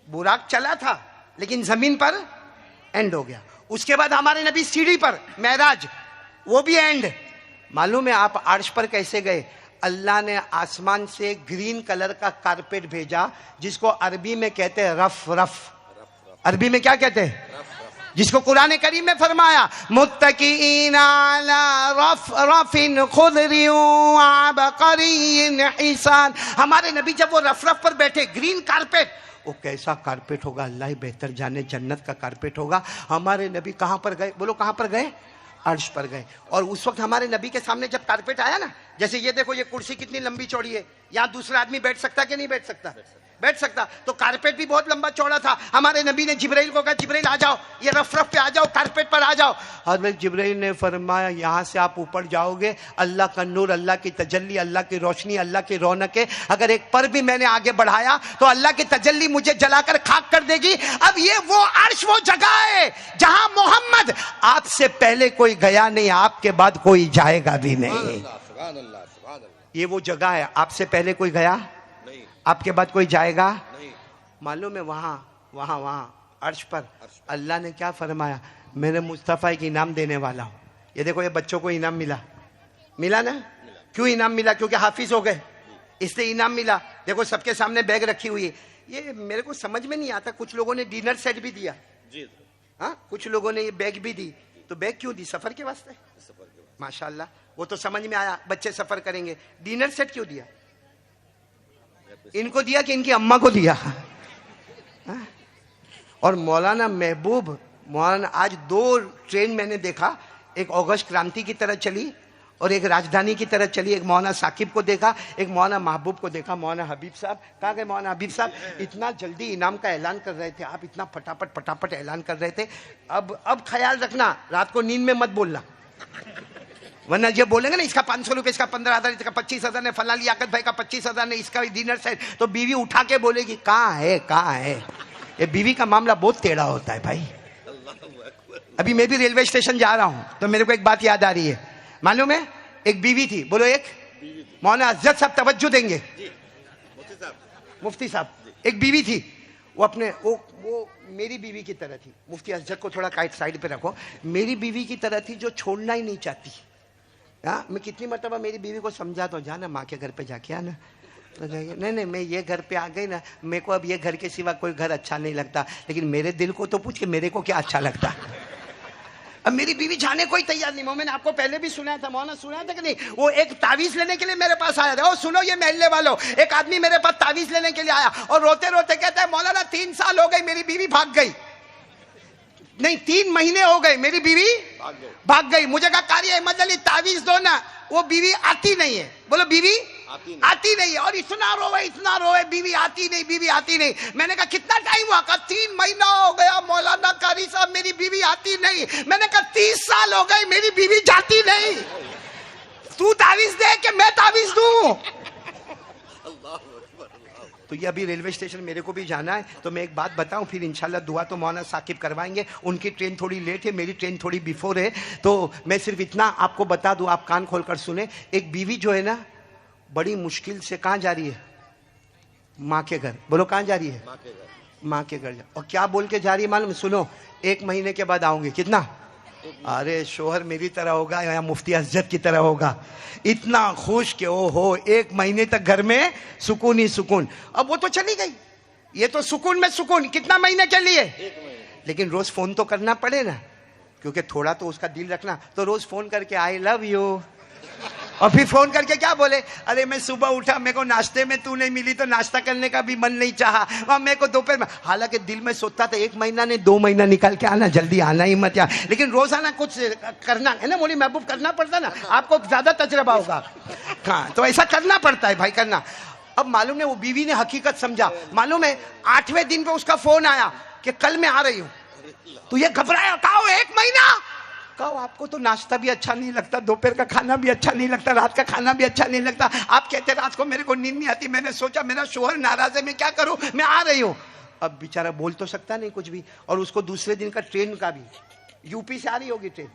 براق چلا تھا لیکن زمین پر اینڈ ہو گیا. اس کے بعد ہمارے نبی سیڑھی پر معراج, وہ بھی اینڈ. معلوم ہے آپ عرش پر کیسے گئے؟ اللہ نے آسمان سے گرین کلر کا کارپیٹ بھیجا, جس کو عربی میں کہتے ہیں رف. رف عربی میں کیا کہتے ہیں؟ جس کو قرآن کریم میں فرمایا متکئین علی رف خضر وعبقری حسان. ہمارے نبی جب وہ رف پر بیٹھے, گرین کارپیٹ, وہ کیسا کارپیٹ ہوگا اللہ ہی بہتر جانے, جنت کا کارپیٹ ہوگا. ہمارے نبی کہاں پر گئے؟ بولو کہاں پر گئے؟ عرش پر گئے. اور اس وقت ہمارے نبی کے سامنے جب کارپیٹ آیا نا, جیسے یہ دیکھو یہ کرسی کتنی لمبی چوڑی ہے, یہاں دوسرا آدمی بیٹھ سکتا کہ نہیں بیٹھ سکتا؟ بیٹھ سکتا. تو کارپیٹ بھی بہت لمبا چوڑا تھا. ہمارے نبی نے جبرائیل کو کہا جبرائیل آ جاؤ, یہ رف پہ آ جاؤ, کارپیٹ پر آ جاؤ. حضرت جبرائیل نے فرمایا یہاں سے آپ اوپر جاؤ گے, اللہ کا نور, اللہ کی تجلی, اللہ کی روشنی, اللہ کی رونق ہے. اگر ایک پر بھی میں نے آگے بڑھایا تو اللہ کی تجلی مجھے جلا کر خاک کر دے گی. اب یہ وہ عرش, وہ جگہ ہے جہاں محمد آپ سے پہلے کوئی گیا نہیں, آپ کے بعد کوئی جائے گا بھی نہیں. یہ وہ جگہ ہے, آپ سے پہلے کوئی گیا, آپ کے بعد کوئی جائے گا. معلوم ہے وہاں وہاں وہاں عرش پر اللہ نے کیا فرمایا؟ میں نے مصطفیٰ کی انعام دینے والا ہوں. یہ دیکھو یہ بچوں کو انعام ملا نا. کیوں انعام ملا؟ کیونکہ حافظ ہو گئے, اس لیے انعام ملا. دیکھو سب کے سامنے بیگ رکھی ہوئی ہے. یہ میرے کو سمجھ میں نہیں آتا, کچھ لوگوں نے ڈنر سیٹ بھی دیا, ہاں کچھ لوگوں نے یہ بیگ بھی دی. تو بیگ کیوں دی؟ سفر کے واسطے. ماشاءاللہ, وہ تو سمجھ میں آیا بچے سفر کریں گے. ڈنر سیٹ کیوں دیا؟ ان کو دیا کہ ان کی اماں کو دیا. اور مولانا محبوب, مولانا آج 2 ٹرین میں نے دیکھا, ایک اگست کرانتی کی طرح چلی اور ایک راجدھانی کی طرح چلی. ایک مولانا ثاقب کو دیکھا, ایک مولانا محبوب کو دیکھا. مولانا حبیب صاحب کہاں گئے؟ مولانا حبیب صاحب اتنا جلدی انعام کا اعلان کر رہے تھے, آپ اتنا پٹاپٹ اعلان کر رہے تھے. اب خیال رکھنا, رات کو نیند میں مت بولنا, ورنہ یہ بولیں گے نا اس کا 500 روپے, اس کا 15,000, اس کا 25,000 نے, فلاں لیاقت بھائی کا 25,000 نے, اس کا ڈنر سیٹ, تو بیوی اٹھا کے بولے گی کہاں ہے کہاں ہے. یہ بیوی کا معاملہ بہت ٹیڑھا ہوتا ہے بھائی. ابھی میں بھی ریلوے اسٹیشن جا رہا ہوں تو میرے کو ایک بات یاد آ رہی ہے. معلوم ہے ایک بیوی تھی, بولو ایک مولانا اسجد صاحب توجہ دیں گے, مفتی صاحب, ایک بیوی تھی, وہ اپنے وہ میری بیوی کی طرح تھی. مفتی اسجد کو تھوڑا سائڈ پہ رکھو. میری بیوی کی طرح تھی جو چھوڑنا ہی نہیں چاہتی. میں کتنی مرتبہ میری بیوی کو سمجھاتا ہوں, جانا ماں کے گھر پہ جا کے آنا. نہیں میں یہ گھر پہ آ گئی نا, میرے کو اب یہ گھر کے سوا کوئی گھر اچھا نہیں لگتا, لیکن میرے دل کو تو پوچھ کے میرے کو کیا اچھا لگتا. اب میری بیوی جانے کو ہی تیار نہیں. میں نے آپ کو پہلے بھی سنایا تھا, مولانا سنایا تھا کہ نہیں, وہ ایک تعویذ لینے کے لیے میرے پاس آیا تھا. سنو یہ محلے والوں, ایک آدمی میرے پاس تعویذ لینے کے لیے آیا اور روتے روتے کہتا ہے مولانا 3 سال ہو گئے میری بیوی بھاگ گئی. نہیں 3 مہینے ہو گئے میری بیوی بھاگ گئی. مجھے کہا قاری احمد علی تعویذ دو نا. وہ بیوی آتی نہیں ہے. بولو بیوی آتی نہیں. اور اتنا روئے بیوی آتی نہیں, بیوی آتی نہیں. میں نے کہا کتنا ٹائم ہوا؟ کہا 3 مہینہ ہو گیا مولانا قاری صاحب, میری بیوی آتی نہیں. میں نے کہا 30 سال ہو گئے میری بیوی جاتی نہیں. تو تعویذ دے کہ میں تعویذ دوں؟ تو یہ ابھی ریلوے اسٹیشن میرے کو بھی جانا ہے, تو میں ایک بات بتاؤں, پھر انشاءاللہ دعا تو مولانا ثاقب کروائیں گے. ان کی ٹرین تھوڑی لیٹ ہے, میری ٹرین تھوڑی بیفور ہے. تو میں صرف اتنا آپ کو بتا دوں, آپ کان کھول کر سنیں. ایک بیوی جو ہے نا, بڑی مشکل سے کہاں جا رہی ہے؟ ماں کے گھر. بولو کہاں جا رہی ہے؟ ماں کے گھر. اور کیا بول کے جا رہی ہے معلوم؟ سنو, 1 مہینے کے بعد آؤں گی. کتنا؟ ارے شوہر میری طرح ہوگا یا مفتی اسجد کی طرح ہوگا, اتنا خوش کہ او ہو 1 مہینے تک گھر میں سکون ہی سکون. اب وہ تو چلی گئی, یہ تو سکون میں سکون. کتنا مہینے کے لیے؟ لیکن روز فون تو کرنا پڑے نا, کیونکہ تھوڑا تو اس کا دل رکھنا. تو روز فون کر کے آئی لو یو, اور پھر فون کر کے کیا بولے؟ ارے میں صبح اٹھا, میرے کو ناشتے میں تو نہیں ملی تو ناشتہ کرنے کا بھی من نہیں چاہا, اور میرے کو دوپہر میں. حالانکہ دل میں سوچتا تھا 1 مہینہ نہیں 2 مہینہ نکال کے آنا, جلدی آنا ہی مت. لیکن روزانہ کچھ کرنا ہے نا مولی محبوب, کرنا پڑتا نا. آپ کو زیادہ تجربہ ہوگا. ہاں, تو ایسا کرنا پڑتا ہے بھائی, کرنا. اب معلوم ہے وہ بیوی نے حقیقت سمجھا. معلوم ہے 8ویں دن پہ اس کا فون آیا کہ کل میں آ رہی ہوں. تو یہ گھبرایا, کہا 1 مہینہ. کہو آپ کو تو ناشتہ بھی اچھا نہیں لگتا, دوپہر کا کھانا بھی اچھا نہیں لگتا, رات کا کھانا بھی اچھا نہیں لگتا. آپ کہتے رات کو میرے کو نیند نہیں آتی. میں نے سوچا میرا شوہر ناراض ہے, میں کیا کروں, میں آ رہی ہوں. اب بیچارہ بول تو سکتا نہیں کچھ بھی, اور اس کو دوسرے دن کا ٹرین کا بھی, یو پی سے آ رہی ہوگی ٹرین.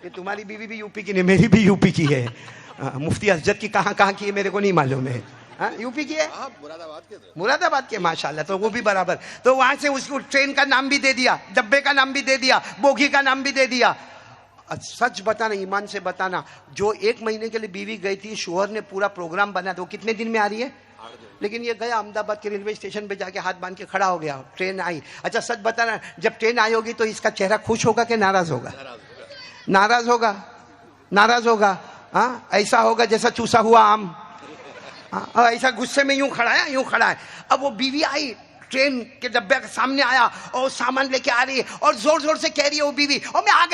یہ تمہاری بیوی بھی یو پی کی نہیں, میری بھی یو پی کی ہے. مفتی اسجد کی کہاں کی ہے میرے کو نہیں معلوم ہے. یو پی کی ہے, مراد آباد کے, ماشاءاللہ. تو وہ بھی برابر. تو وہاں سے اس کو ٹرین کا نام بھی دے دیا, ڈبے کا نام بھی دے دیا, بوگی کا نام بھی دے دیا. سچ بتانا, ایمان سے بتانا, جو 1 مہینے کے لیے بیوی گئی تھی, شوہر نے پورا پروگرام بنا تھا. وہ کتنے دن میں آ رہی ہے؟ لیکن یہ گیا احمد آباد کے ریلوے اسٹیشن پہ جا کے ہاتھ باندھ کے کھڑا ہو گیا. ٹرین آئی. اچھا سچ بتانا, جب ٹرین آئی ہوگی تو اس کا چہرہ خوش ہوگا کہ ناراض ہوگا؟ ناراض ہوگا, ناراض ہوگا. ہاں, ایسا ہوگا جیسا چوسا ہوا آم, ایسا غصے میں یوں کھڑا ہے, یوں کھڑا ہے. اب وہ بیوی آئی, ٹرین کے ڈبے کے سامنے آیا اور سامان لے کے آ رہی ہے, اور زور زور سے کہہ رہی ہے وہ بیوی, اور میں آ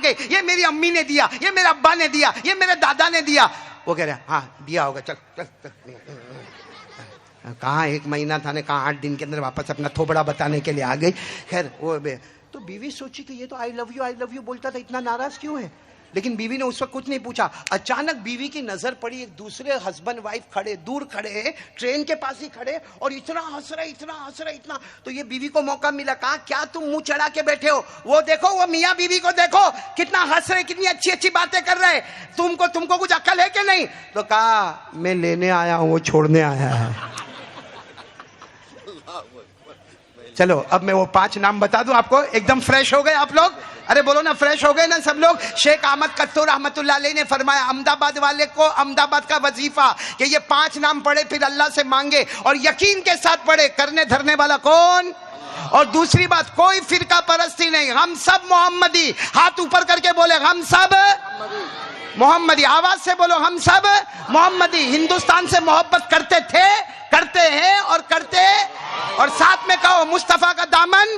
گئی, یہ میری امی نے دیا, یہ میرے ابا نے دیا, یہ میرے دادا نے دیا. وہ کہہ رہے ہاں دیا ہوگا, چل چل چل. کہاں 1 مہینہ تھا نے, کہاں 8 دن کے اندر واپس اپنا تھوبڑا بتانے کے لیے آ گئی. خیر وہ تو بیوی سوچی کہ یہ تو آئی لو یو بولتا تھا, اتنا ناراض کیوں ہے؟ لیکن بیوی نے اس وقت کچھ نہیں پوچھا. اچانک بیوی کی نظر پڑی, ایک دوسرے ہسبینڈ وائف کھڑے, دور کھڑے, ٹرین کے پاس ہی کھڑے, اور اتنا ہنس رہے, اتنا. تو یہ بیوی کو موقع ملا, کہا کیا تم منہ چڑھا کے بیٹھے ہو؟ وہ دیکھو, وہ میاں بیوی کو دیکھو, کتنا ہنس رہے, کتنی اچھی باتیں کر رہے. تم کو کچھ عقل ہے کہ نہیں؟ تو کہا میں لینے آیا ہوں, وہ چھوڑنے آیا ہے. چلو اب میں وہ 5 نام بتا دوں آپ کو, ایک دم فریش ہو گئے آپ لوگ. ارے بولو نا, فریش ہو گئے نا سب لوگ. شیخ احمد کتو رحمت اللہ علیہ نے فرمایا, احمد آباد والے کو احمد آباد کا وظیفہ کہ یہ 5 نام پڑھے, پھر اللہ سے مانگے, اور یقین کے ساتھ پڑھے. کرنے دھرنے والا کون؟ اور دوسری بات, کوئی فرقہ پرستی نہیں, ہم سب محمدی. ہاتھ اوپر کر کے بولے, ہم سب محمدی. آواز سے بولو, ہم سب محمدی. ہندوستان سے محبت کرتے تھے, کرتے ہیں اور کرتے, اور ساتھ میں کہو مصطفیٰ کا دامن.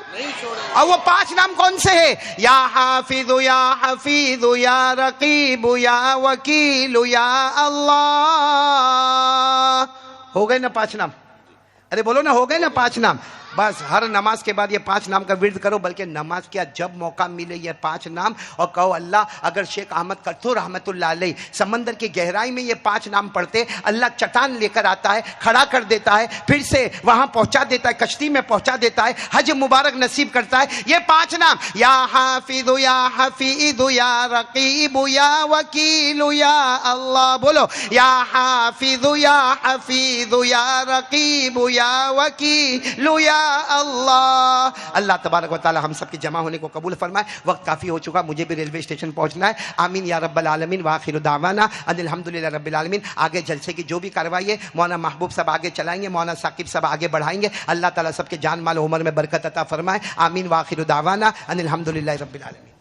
اور وہ 5 نام کون سے ہیں؟ یا حافظ یا حفیظ یا رقیب یا وکیل یا اللہ. ہو گئے نا 5 نام؟ ارے بولو نا, ہو گئے نا 5 نام؟ بس ہر نماز کے بعد یہ 5 نام کا ورد کرو, بلکہ نماز کیا جب موقع ملے یہ 5 نام, اور کہو اللہ اگر شیخ احمد کرتو رحمت اللہ علیہ سمندر کی گہرائی میں یہ 5 نام پڑھتے, اللہ چٹان لے کر آتا ہے, کھڑا کر دیتا ہے, پھر سے وہاں پہنچا دیتا ہے, کشتی میں پہنچا دیتا ہے, حج مبارک نصیب کرتا ہے. یہ 5 نام, یا حافظ یا حفیظ یا رقیب یا وکیل یا اللہ. بولو, یا حافظ یا حفیظ یا رقیب یا وکیل یا اللہ. اللہ تبارک و تعالی ہم سب کے جمع ہونے کو قبول فرمائے. وقت کافی ہو چکا, مجھے بھی ریلوے اسٹیشن پہنچنا ہے. آمین یا رب العالمین. وآخر دعوانا ان الحمدللہ رب العالمین. آگے جلسے کی جو بھی کارروائی ہے مولانا محبوب صاحب آگے چلائیں گے, مولانا ثاقب صاحب آگے بڑھائیں گے. اللہ تعالیٰ سب کے جان مال عمر میں برکت عطا فرمائے. آمین. وآخر دعوانا ان الحمدللہ رب العالمین.